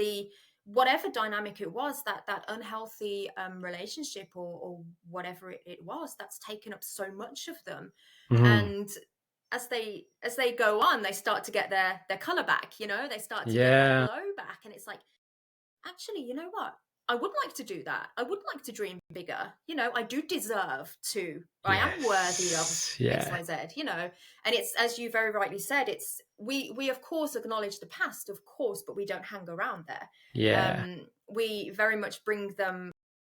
whatever dynamic it was, that unhealthy relationship or whatever it was, that's taken up so much of them. And as they go on, they start to get their color back, they start to get that glow back, and it's like, actually, you know what, I would like to do that. I would like to dream bigger. I do deserve to. I am worthy of XYZ, And it's, as you very rightly said, it's we of course acknowledge the past, of course, but we don't hang around there. We very much bring them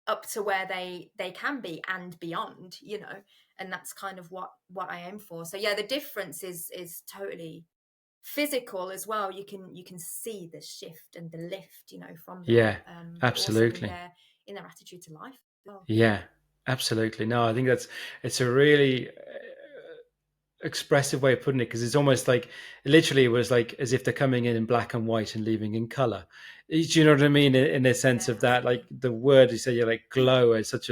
up to where they can be and beyond, and that's kind of what I aim for. So yeah, the difference is totally physical as well. You can see the shift and the lift, from them, but also Absolutely. in their attitude to life. Absolutely. No, I think it's a really expressive way of putting it, because it's almost like, literally, it was like as if they're coming in black and white and leaving in color. Do you know what I mean? In a sense of that, like the word you say, like glow, is such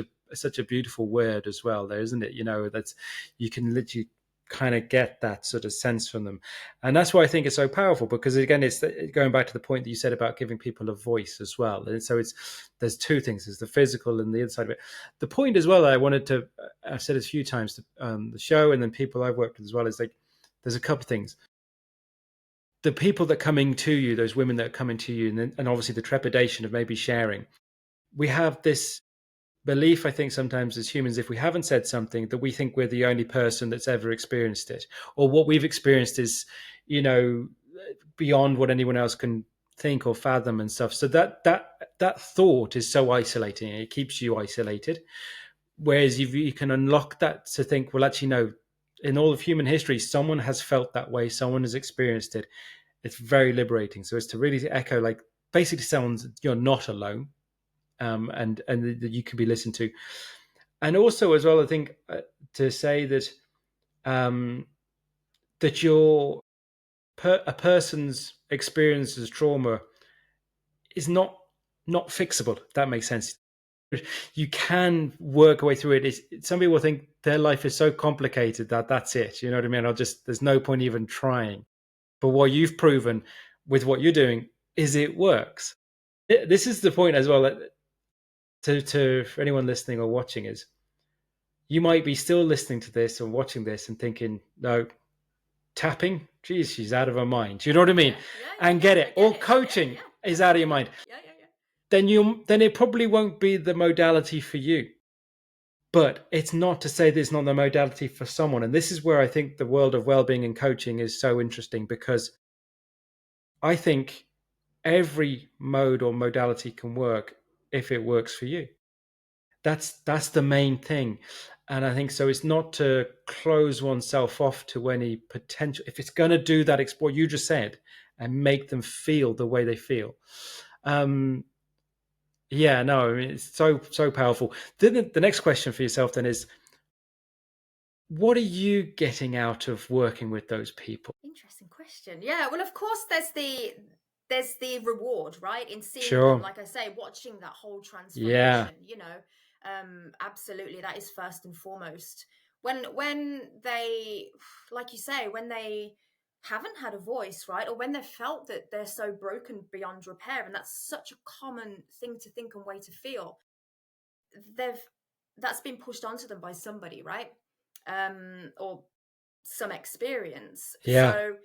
a beautiful word as well, there, isn't it? That's, you can literally kind of get that sort of sense from them, and that's why I think it's so powerful, because again, it's going back to the point that you said about giving people a voice as well. And so there's two things: there's the physical and the inside of it. The point as well that I wanted to, I've said it a few times to the show, and then people I've worked with as well, is like, there's a couple of things. The people that are coming to you, those women that are coming to you, and obviously the trepidation of maybe sharing. We have this belief, I think, sometimes as humans, if we haven't said something, that we think we're the only person that's ever experienced it, or what we've experienced is, beyond what anyone else can think or fathom and stuff. So that thought is so isolating. It keeps you isolated. Whereas you can unlock that to think, well, actually, no, in all of human history, someone has felt that way, someone has experienced it. It's very liberating. So it's to really echo, like, basically someone's, you're not alone, and that you can be listened to. And also as well, I think, to say that that a person's experience as trauma is not fixable, if that makes sense. You can work a way through it. Some people think their life is so complicated that that's it. You know what I mean? There's no point even trying. But what you've proven with what you're doing is it works. This is the point as well, that to for anyone listening or watching, is you might be still listening to this or watching this and thinking, no, tapping, geez, she's out of her mind. You know what I mean? And get it. Or coaching is out of your mind. Then it probably won't be the modality for you. But it's not to say that it's not the modality for someone. And this is where I think the world of well-being and coaching is so interesting, because I think every mode or modality can work if it works for you. That's the main thing. And I think so. It's not to close oneself off to any potential. If it's going to do that, what you just said, and make them feel the way they feel. Yeah, no, I mean, it's so powerful. Then the next question for yourself then is, what are you getting out of working with those people? Interesting question. Yeah, well, of course, there's the reward, right, in seeing them, Sure. like I say, watching that whole Yeah. transformation. Absolutely, that is first and foremost. When they, like you say, when they haven't had a voice, right? Or when they've felt that they're so broken beyond repair, and that's such a common thing to think and way to feel, that's been pushed onto them by somebody, right? Or some experience. Yeah. So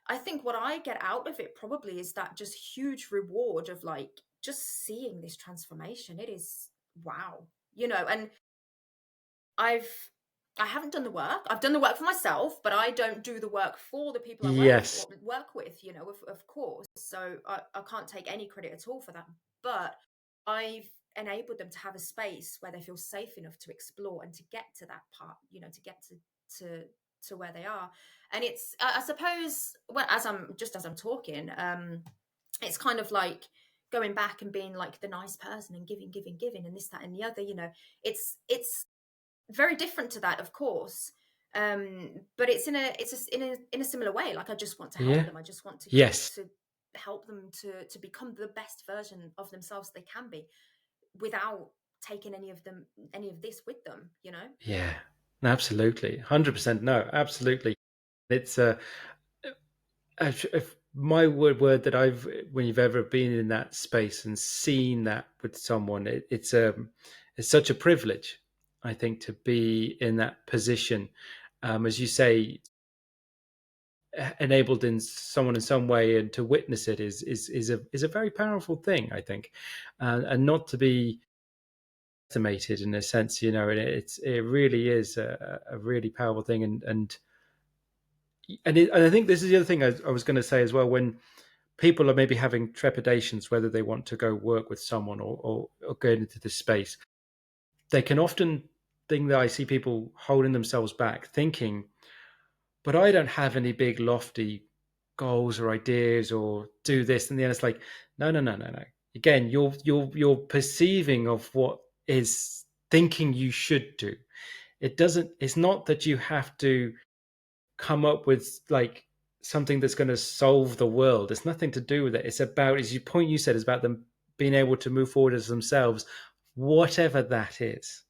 I think what I get out of it probably is that just huge reward of like just seeing this transformation. It is wow, and I've I haven't done the work. I've done the work for myself, but I don't do the work for the people I Yes. work with, of course. So I can't take any credit at all for that. But I've enabled them to have a space where they feel safe enough to explore and to get to that part, to get to where they are. And it's I suppose, well, as I'm talking, it's kind of like going back and being like the nice person and giving and this, that, and the other. It's very different to that, of course, but it's in a similar way. Like, I just want to help Yeah. them. I just want to Yes. help them to become the best version of themselves they can be, without taking any of this with them. Yeah. Absolutely. 100%. No, absolutely. It's if my word that when you've ever been in that space and seen that with someone, it's such a privilege, I think, to be in that position, as you say, enabled in someone in some way, and to witness it is a very powerful thing, I think, and not to be estimated in a sense, it really is a really powerful thing, and I think this is the other thing I was going to say as well. When people are maybe having trepidations whether they want to go work with someone, or go into this space, they can often think that I see people holding themselves back, thinking, but I don't have any big lofty goals or ideas or do this. And then it's like, no. Again, you're perceiving of what is thinking you should do. It's not that you have to come up with like something that's going to solve the world. It's nothing to do with it. It's about, as you said, is about them being able to move forward as themselves, whatever that is.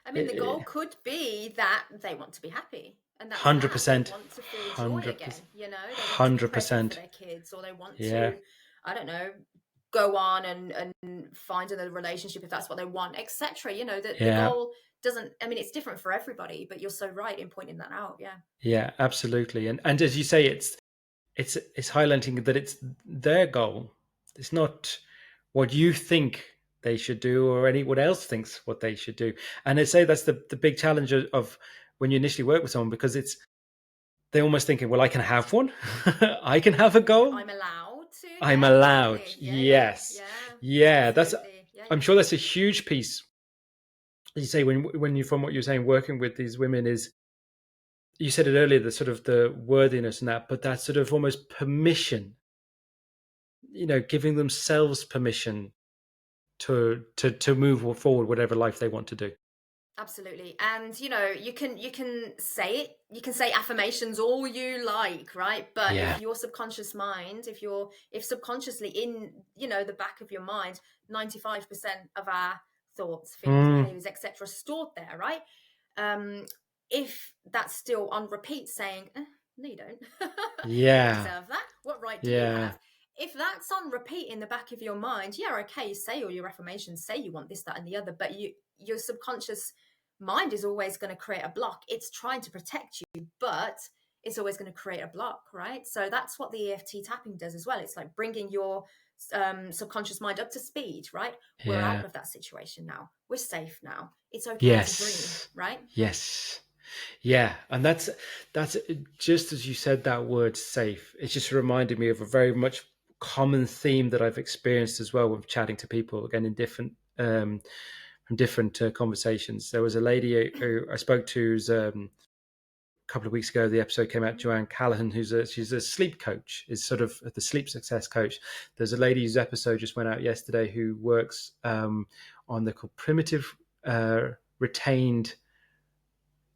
I mean, the goal could be that they want to be happy, and that's that. 100%. They want to feel joy again. They want to be present for 100%. their kids, or they want Yeah. to, I don't know, go on and find another relationship if that's what they want, etc. The goal doesn't. I mean, it's different for everybody, but you're so right in pointing that out. Yeah. Yeah, absolutely. And as you say, it's highlighting that it's their goal. It's not what you think they should do, or anyone else thinks what they should do. And I say that's the big challenge of when you initially work with someone, because they're almost thinking, well, I can have one. I can have a goal. I'm allowed to. I'm Yeah, allowed. exactly. Yes. Yeah. That's. Yeah. I'm sure that's a huge piece. As you say, when you, from what you're saying, working with these women, is, you said it earlier, the sort of the worthiness and that, but that sort of almost permission, giving themselves permission to move forward, whatever life they want to do. Absolutely. And you can say it, you can say affirmations all you like, right? But if your subconscious mind, if subconsciously in the back of your mind, 95% of our thoughts, feelings, behaviors, etc., stored there, right? If that's still on repeat, saying, no, you don't. You don't deserve that. What right do you have? If that's on repeat in the back of your mind, okay, you say all your affirmations, say you want this, that, and the other, but your subconscious mind is always going to create a block. It's trying to protect you, but it's always going to create a block, right? So that's what the EFT tapping does as well. It's like bringing your subconscious mind up to speed, right? We're out of that situation now. We're safe now. It's okay to dream, right? Yes. Yeah, and that's just as you said that word, safe. It just reminded me of a very much common theme that I've experienced as well with chatting to people, again, in different from different conversations. There was a lady who I spoke to, who's a couple of weeks ago. The episode came out. Joanne Callahan, she's a sleep coach, is sort of the sleep success coach. There's a lady whose episode just went out yesterday who works on the called primitive retained.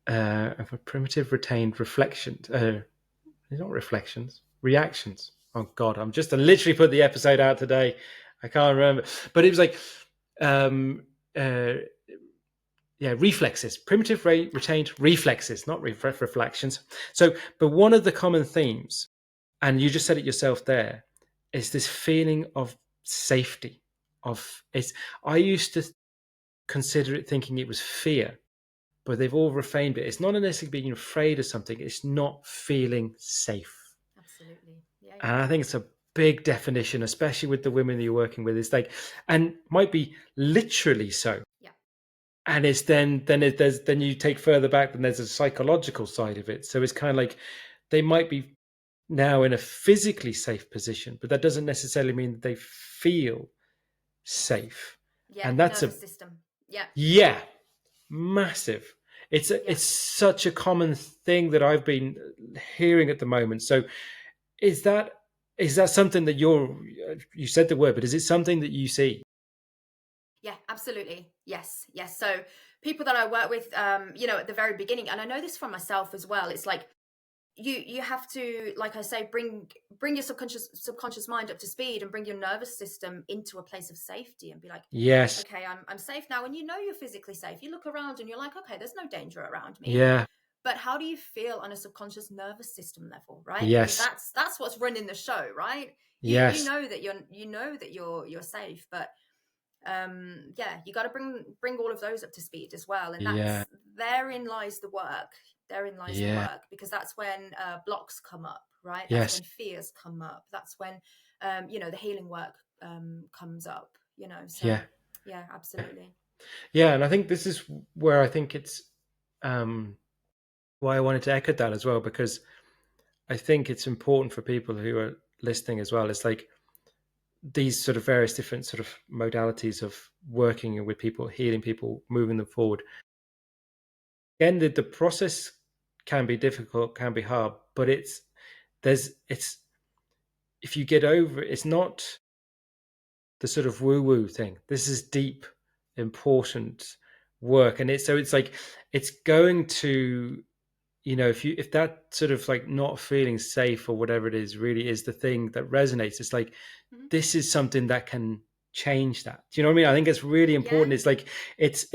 Of a primitive retained reflection, not reflections, reactions. Oh God, I'm just literally put the episode out today. I can't remember, but it was like, reflexes, primitive retained reflexes, not reflections. So, but one of the common themes and you just said it yourself there, it's this feeling of safety. I used to consider it thinking it was fear, but they've all reframed it. It's not necessarily being afraid of something, it's not feeling safe. Absolutely. Yeah. And I think it's a big definition, especially with the women that you're working with. It's like, and might be literally so. Yeah. And it's then you take further back, then there's a psychological side of it. So it's kind of like they might be now in a physically safe position, but that doesn't necessarily mean that they feel safe. Yeah. And that's nervous system. Yeah. Yeah, massive. It's such a common thing that I've been hearing at the moment. So is that something that you said the word, but is it something that you see? Yeah, absolutely. Yes. So people that I work with, at the very beginning, and I know this from myself as well, it's like you have to, like I say, bring your subconscious mind up to speed and bring your nervous system into a place of safety and be like, Yes. okay, I'm safe now. And you're physically safe. You look around and you're like, okay, there's no danger around me. Yeah. But how do you feel on a subconscious nervous system level, right? Because Yes. that's what's running the show, right? Yes. You know that you're safe, but you got to bring all of those up to speed as well, and therein lies the work. Because that's when blocks come up, right? That's when fears come up. That's when the healing work comes up. Yeah, absolutely. Yeah, and I think this is where I think it's why I wanted to echo that as well, because I think it's important for people who are listening as well. It's like these sort of various different sort of modalities of working with people, healing people, moving them forward. Again, the process can be difficult, can be hard, but it's if you get over it, it's not the sort of woo-woo thing. This is deep, important work, and it's like it's going to, if that sort of like not feeling safe or whatever it is really is the thing that resonates, it's like this is something that can change that. Do you know what I mean? I think it's really important. It's like it's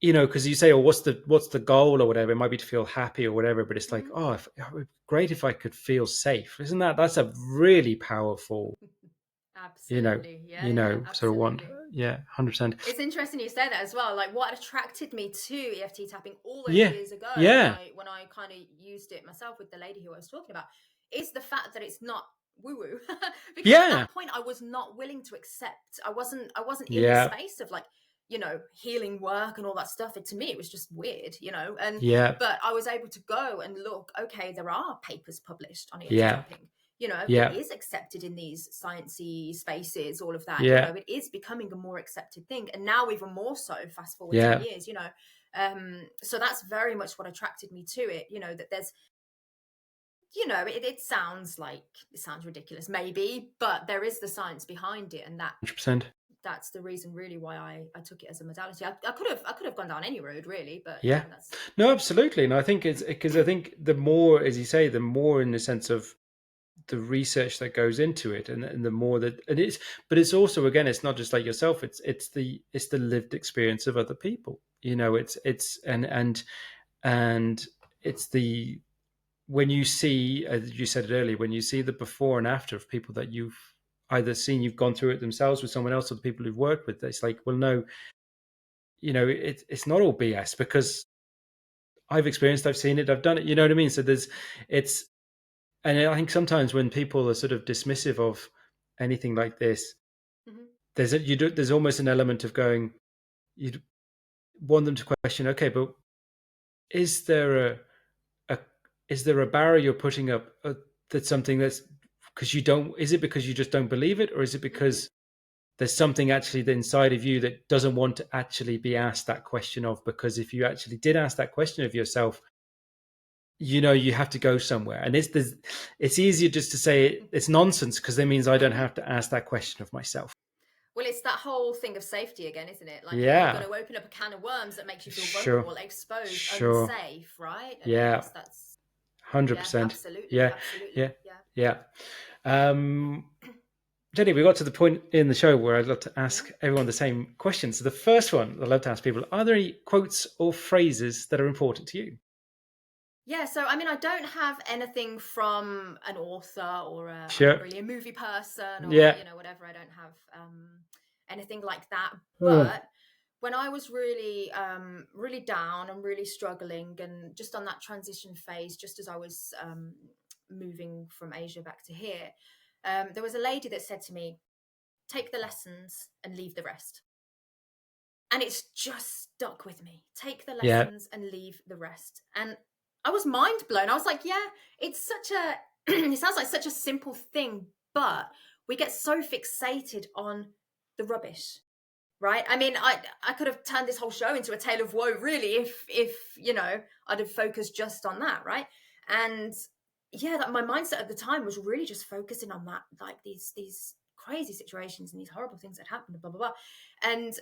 because you say, oh, what's the goal or whatever? It might be to feel happy or whatever, but it's like, great if I could feel safe. Isn't that's a really powerful Absolutely. sort of one. Absolutely. Yeah, 100%. It's interesting you say that as well. Like what attracted me to EFT tapping all those years ago, when I kind of used it myself with the lady who I was talking about, is the fact that it's not woo-woo. Because at that point I was not willing to accept. I wasn't in the space of like, healing work and all that stuff. To me, it was just weird, but I was able to go and look, okay, there are papers published on EFT tapping. It is accepted in these sciencey spaces, all of that. It is becoming a more accepted thing, and now even more so. Fast forward 10 years, so that's very much what attracted me to it. That there's, it sounds ridiculous, maybe, but there is the science behind it, and that 100%. That's the reason really why I took it as a modality. I could have gone down any road really, but no, absolutely. And I think it's because I think the more, as you say, the more in the sense of the research that goes into it, and the more that but it's also, again, it's not just like yourself, it's the lived experience of other people, it's and it's the, when you see, as you said it earlier, when you see the before and after of people that you've either seen, you've gone through it themselves with someone else, or the people who've worked with, it's like, well, no, it's not all BS, because I've experienced, I've seen it, I've done it, you know what I mean? So and I think sometimes when people are sort of dismissive of anything like this, there's almost an element of going, you'd want them to question, okay, but is there a barrier you're putting up, that's something that's because you don't, is it because you just don't believe it, or is it because there's something actually inside of you that doesn't want to actually be asked that question of? Because if you actually did ask that question of yourself, you have to go somewhere, and it's easier just to say it's nonsense, because that means I don't have to ask that question of myself. Well, it's that whole thing of safety again, isn't it? Like you're going to open up a can of worms that makes you feel vulnerable, exposed, unsafe, right? And that's 100%. Absolutely. Jenny, we got to the point in the show where I'd love to ask everyone the same question. So the first one I'd love to ask people: are there any quotes or phrases that are important to you? Yeah, so I mean, I don't have anything from an author or I'm not Sure. really a movie person or, Yeah. you know, whatever. I don't have anything like that. Oh. But when I was really, really down and really struggling and just on that transition phase, just as I was moving from Asia back to here, there was a lady that said to me, take the lessons and leave the rest. And it's just stuck with me. Take the Yeah. lessons and leave the rest. And I was mind blown. I was like, yeah, it's such a, it sounds like such a simple thing, but we get so fixated on the rubbish, right? I mean, I could have turned this whole show into a tale of woe, really, if you know, I'd have focused just on that, right? And yeah, that my mindset at the time was really just focusing on that, like these crazy situations and these horrible things that happened, blah blah blah. And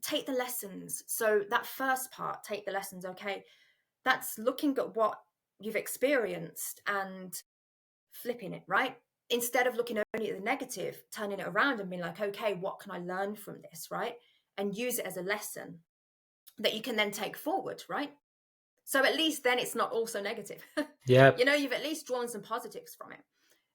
take the lessons. So that first part, take the lessons, okay, that's looking at what you've experienced and flipping it, right? Instead of looking only at the negative, turning it around and being like, okay, what can I learn from this, right? And use it as a lesson that you can then take forward, right? So at least then it's not also negative. Yeah. You know, you've at least drawn some positives from it.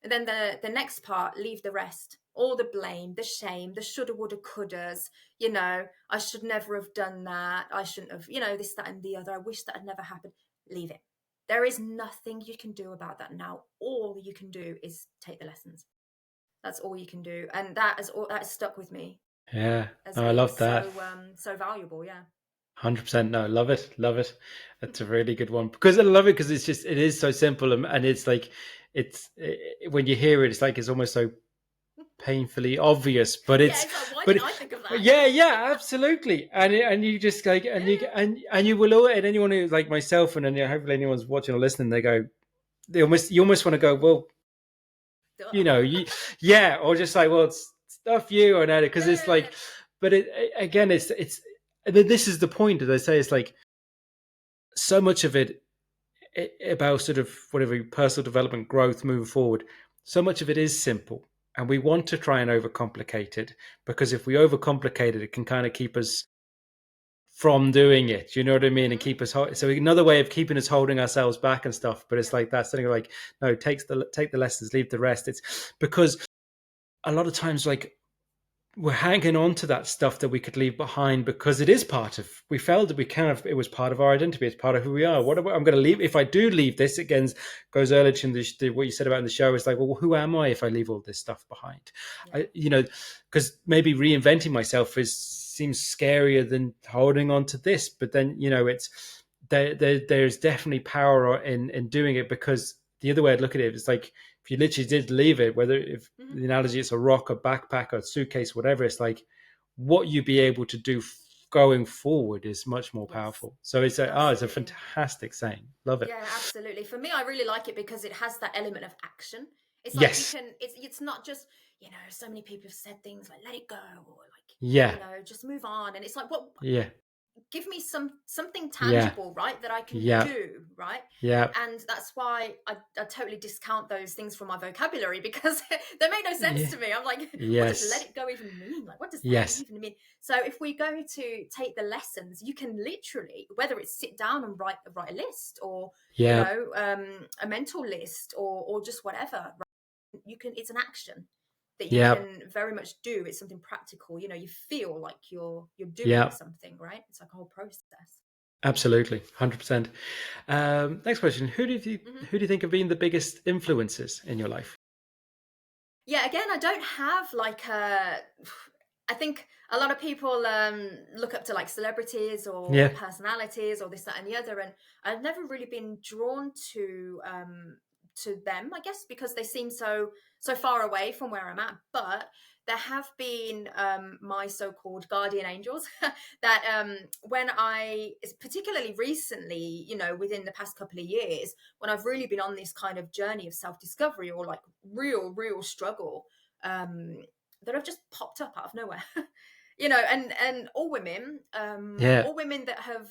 And then the next part, leave the rest. All the blame, the shame, the shoulda, woulda, couldas. You know, I should never have done that. I shouldn't have, you know, this, that, and the other. I wish that had never happened. Leave it. There is nothing you can do about that now. All you can do is take the lessons. That's all you can do, and that stuck with me Yeah. as No, I being love that. so valuable. Yeah. 100%. No, love it. Love it. That's a really good one because I love it because it is so simple and it's like, when you hear it, it's like, it's almost so painfully obvious, but Yeah, it's like, why but didn't I think of that? yeah, yeah, absolutely. And you just like, and you will, and anyone who's like myself, and then hopefully anyone's watching or listening, you almost want to go, well, you know, yeah, or just like, well, it's stuff you or that, because it's Yeah. like, but again, it's this is the point, as I say, it's like so much of it about sort of whatever personal development growth moving forward, so much of it is simple, and we want to try and overcomplicate it, because if we overcomplicate it, it can kind of keep us from doing it, you know what I mean, and keep us so another way of keeping us holding ourselves back and stuff. But it's like that something like, no, take the lessons, leave the rest. It's because a lot of times, like, we're hanging on to that stuff that we could leave behind because it is part of, we felt that we kind of, it was part of our identity, it's part of who we are. What I'm going to leave, if I do leave this, again, goes earlier to what you said about in the show, is like, well, who am I if I leave all this stuff behind? You know, because maybe reinventing myself seems scarier than holding on to this, but then, you know, it's there's definitely power in doing it, because the other way I'd look at it is like, if you literally did leave it, whether if the analogy, it's a rock, a backpack, a suitcase, whatever, it's like what you'd be able to do going forward is much more powerful. So it's it's a fantastic saying. Love it. Yeah, absolutely. For me, I really like it because it has that element of action. It's like you Yes. can, it's not just, you know, so many people have said things like let it go or like, Yeah. you know, just move on. And it's like, what, Yeah. give me something Yeah. tangible, right, that I can Yeah. do, right? Yeah. And that's why I totally discount those things from my vocabulary because they make no sense Yeah. to me. I'm like, what does let Yes. it go even mean? Like, what does that Yes. even mean? So if we go to take the lessons, you can literally, whether it's sit down and write a list, or you Yeah. know, a mental list, or just whatever, right? You can, it's an action that you Yeah. can very much do. It's something practical, you know, you feel like you're doing Yeah. something, right? It's like a whole process. Absolutely. 100%. Next question. Who do you think have been the biggest influences in your life? Yeah, again, I don't have like a, I think a lot of people look up to like celebrities or Yeah. personalities or this, that, and the other, and I've never really been drawn to them, I guess, because they seem so far away from where I'm at. But there have been my so-called guardian angels that when I, particularly recently, you know, within the past couple of years, when I've really been on this kind of journey of self-discovery or like real struggle, that have just popped up out of nowhere. You know, and Yeah. all women that have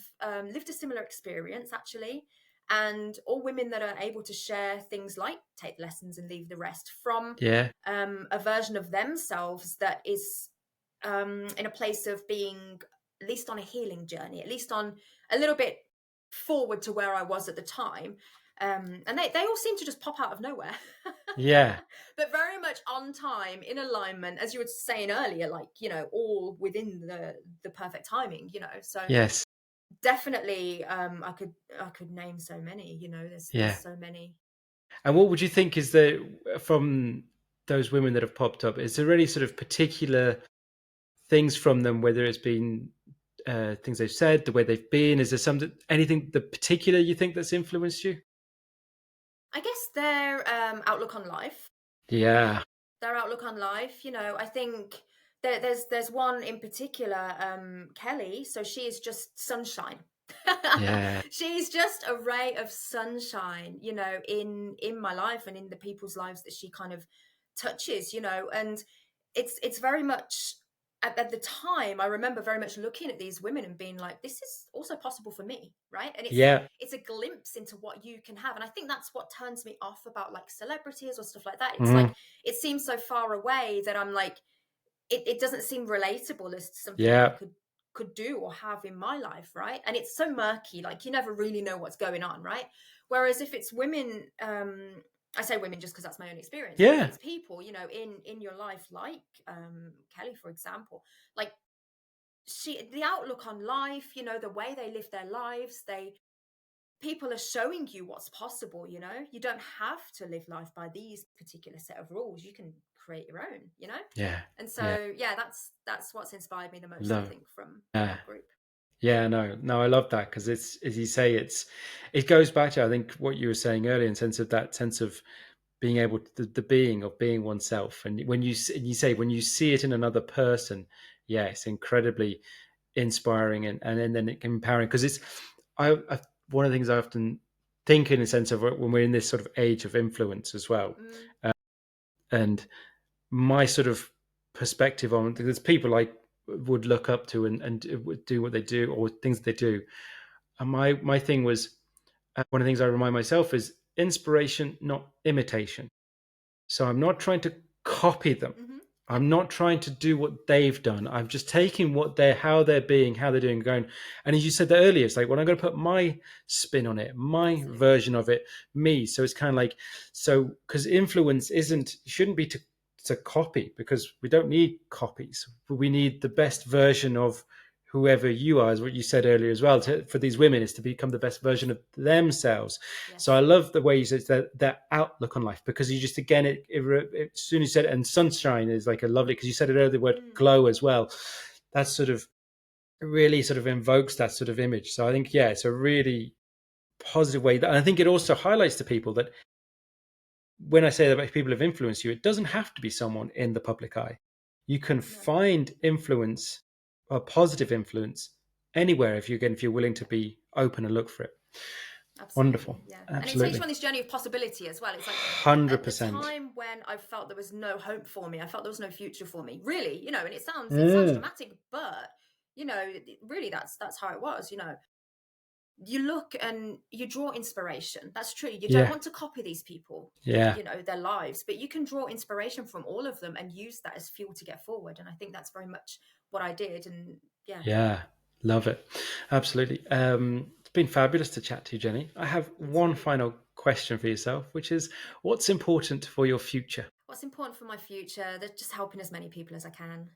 lived a similar experience, actually, and all women that are able to share things like take lessons and leave the rest from Yeah. a version of themselves that is in a place of being at least on a healing journey, at least on a little bit forward to where I was at the time. And they all seem to just pop out of nowhere. Yeah. But very much on time, in alignment, as you were saying earlier, like, all within the perfect timing, So Yes. definitely, I could name so many, there's Yeah. so many. And what would you think is from those women that have popped up, is there any sort of particular things from them, whether it's been things they've said, the way they've been, is there anything the particular you think that's influenced you? I guess their outlook on life. Yeah. Their outlook on life, I think there's one in particular, Kelly. So she is just sunshine. Yeah. She's just a ray of sunshine, in my life and in the people's lives that she kind of touches, and it's very much at the time, I remember very much looking at these women and being like, this is also possible for me, right? And Yeah. it's a glimpse into what you can have. And I think that's what turns me off about like celebrities or stuff like that. It's like Mhm. it seems so far away that I'm like, it doesn't seem relatable as something I Yeah. could do or have in my life, right? And it's so murky, like you never really know what's going on, right? Whereas if it's women, I say women just because that's my own experience, but if Yeah. it's people, in your life, like Kelly, for example, like the outlook on life, the way they live their lives, people are showing you what's possible. You don't have to live life by these particular set of rules. You can create your own. Yeah. And Yeah. so yeah, that's what's inspired me the most, I Love. think, from Yeah. that group. Yeah, no, I love that, because it's, as you say, it goes back to, I think, what you were saying earlier, in sense of that sense of being able to, the being of being oneself. And when you say, when you see it in another person, yeah, it's incredibly inspiring, and then it empowering, because I one of the things I often think, in a sense of, when we're in this sort of age of influence as well, Mm, and my sort of perspective on, there's people I would look up to, and would do what they do, or things that they do. And my thing was, one of the things I remind myself is inspiration, not imitation. So I'm not trying to copy them. mm-hmm. Yep. I'm not trying to do what they've done. I'm just taking how they're being, how they're doing, going. And as you said that earlier, it's like, well, I'm going to put my spin on it, my Absolutely. version of it, me. So it's kind of like, so, because influence shouldn't be to copy, because we don't need copies. We need the best version of whoever you are, is what you said earlier as well. For these women, is to become the best version of themselves. So I Yes. love the way you said that outlook on life, because you just, again, as soon as you said it, and sunshine is like a lovely, because you said it earlier, the word Mm, glow as well. That sort of really sort of invokes that sort of image. So I think, yeah, it's a really positive way. And I think it also highlights to people that, when I say that people have influenced you, it doesn't have to be someone in the public eye. You can no. find influence, a positive influence, anywhere, if you're willing to be open and look for it. Wonderful. Absolutely, yeah. And it takes you Absolutely. on this journey of possibility as well. It's like at the 100%. time when I felt there was no hope for me, I felt there was no future for me, really, and it sounds Mm. dramatic, but really that's how it was. You look and you draw inspiration. That's true. You don't Yeah. want to copy these people, Yeah. their lives, but you can draw inspiration from all of them and use that as fuel to get forward. And I think that's very much what I did. And yeah. Yeah. Love it. Absolutely. It's been fabulous to chat to you, Jenny. I have Me one too. final question for yourself, which is, what's important for your future? What's important for my future? That's just helping as many people as I can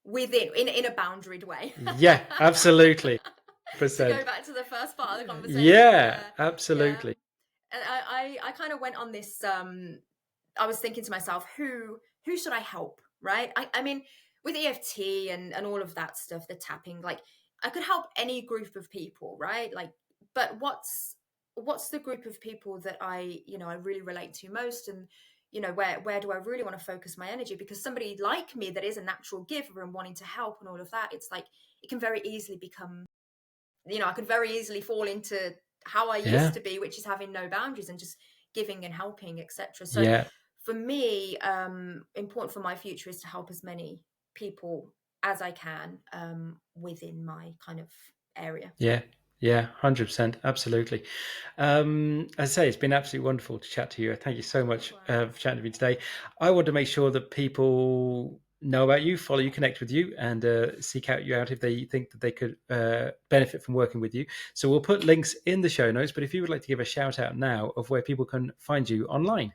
within in a boundaried way. Yeah, absolutely. To go 100%. back to the first part of the conversation, Yeah, yeah. absolutely. And I kind of went on this. I was thinking to myself, who should I help? Right? I mean, with EFT and all of that stuff, the tapping, like I could help any group of people, right? Like, but what's the group of people that I really relate to most, and where do I really want to focus my energy? Because somebody like me that is a natural giver and wanting to help and all of that, it's like it can very easily become, I could very easily fall into how I used Yeah. to be, which is having no boundaries and just giving and helping, etc. So Yeah. for me, important for my future is to help as many people as I can, within my kind of area. Yeah. Yeah. 100%. Absolutely. As I say, it's been absolutely wonderful to chat to you. Thank you so much Likewise. for chatting to me today. I want to make sure that people know about you, follow you, connect with you, and seek out you out if they think that they could benefit from working with you. So we'll put links in the show notes, but if you would like to give a shout out now of where people can find you online.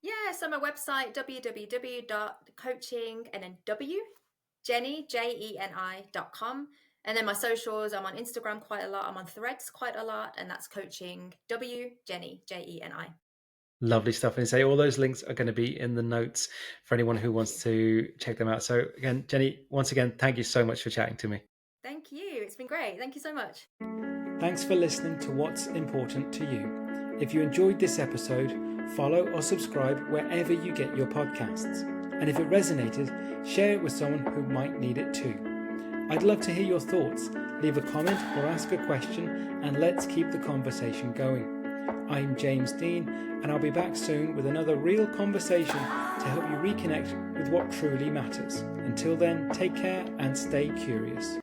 Yeah, so my website, www.coaching, and then Jeni, Jeni.com. And then my socials, I'm on Instagram quite a lot. I'm on Threads quite a lot. And that's coaching Jeni, Jeni. Lovely stuff. And say all those links are going to be in the notes for anyone who wants to check them out. So again, Jeni, once again, thank you so much for chatting to me. Thank you. It's been great. Thank you so much. Thanks for listening to What's Important to You. If you enjoyed this episode, follow or subscribe wherever you get your podcasts. And if it resonated, share it with someone who might need it too. I'd love to hear your thoughts. Leave a comment or ask a question, and let's keep the conversation going. I'm James Dean, and I'll be back soon with another real conversation to help you reconnect with what truly matters. Until then, take care and stay curious.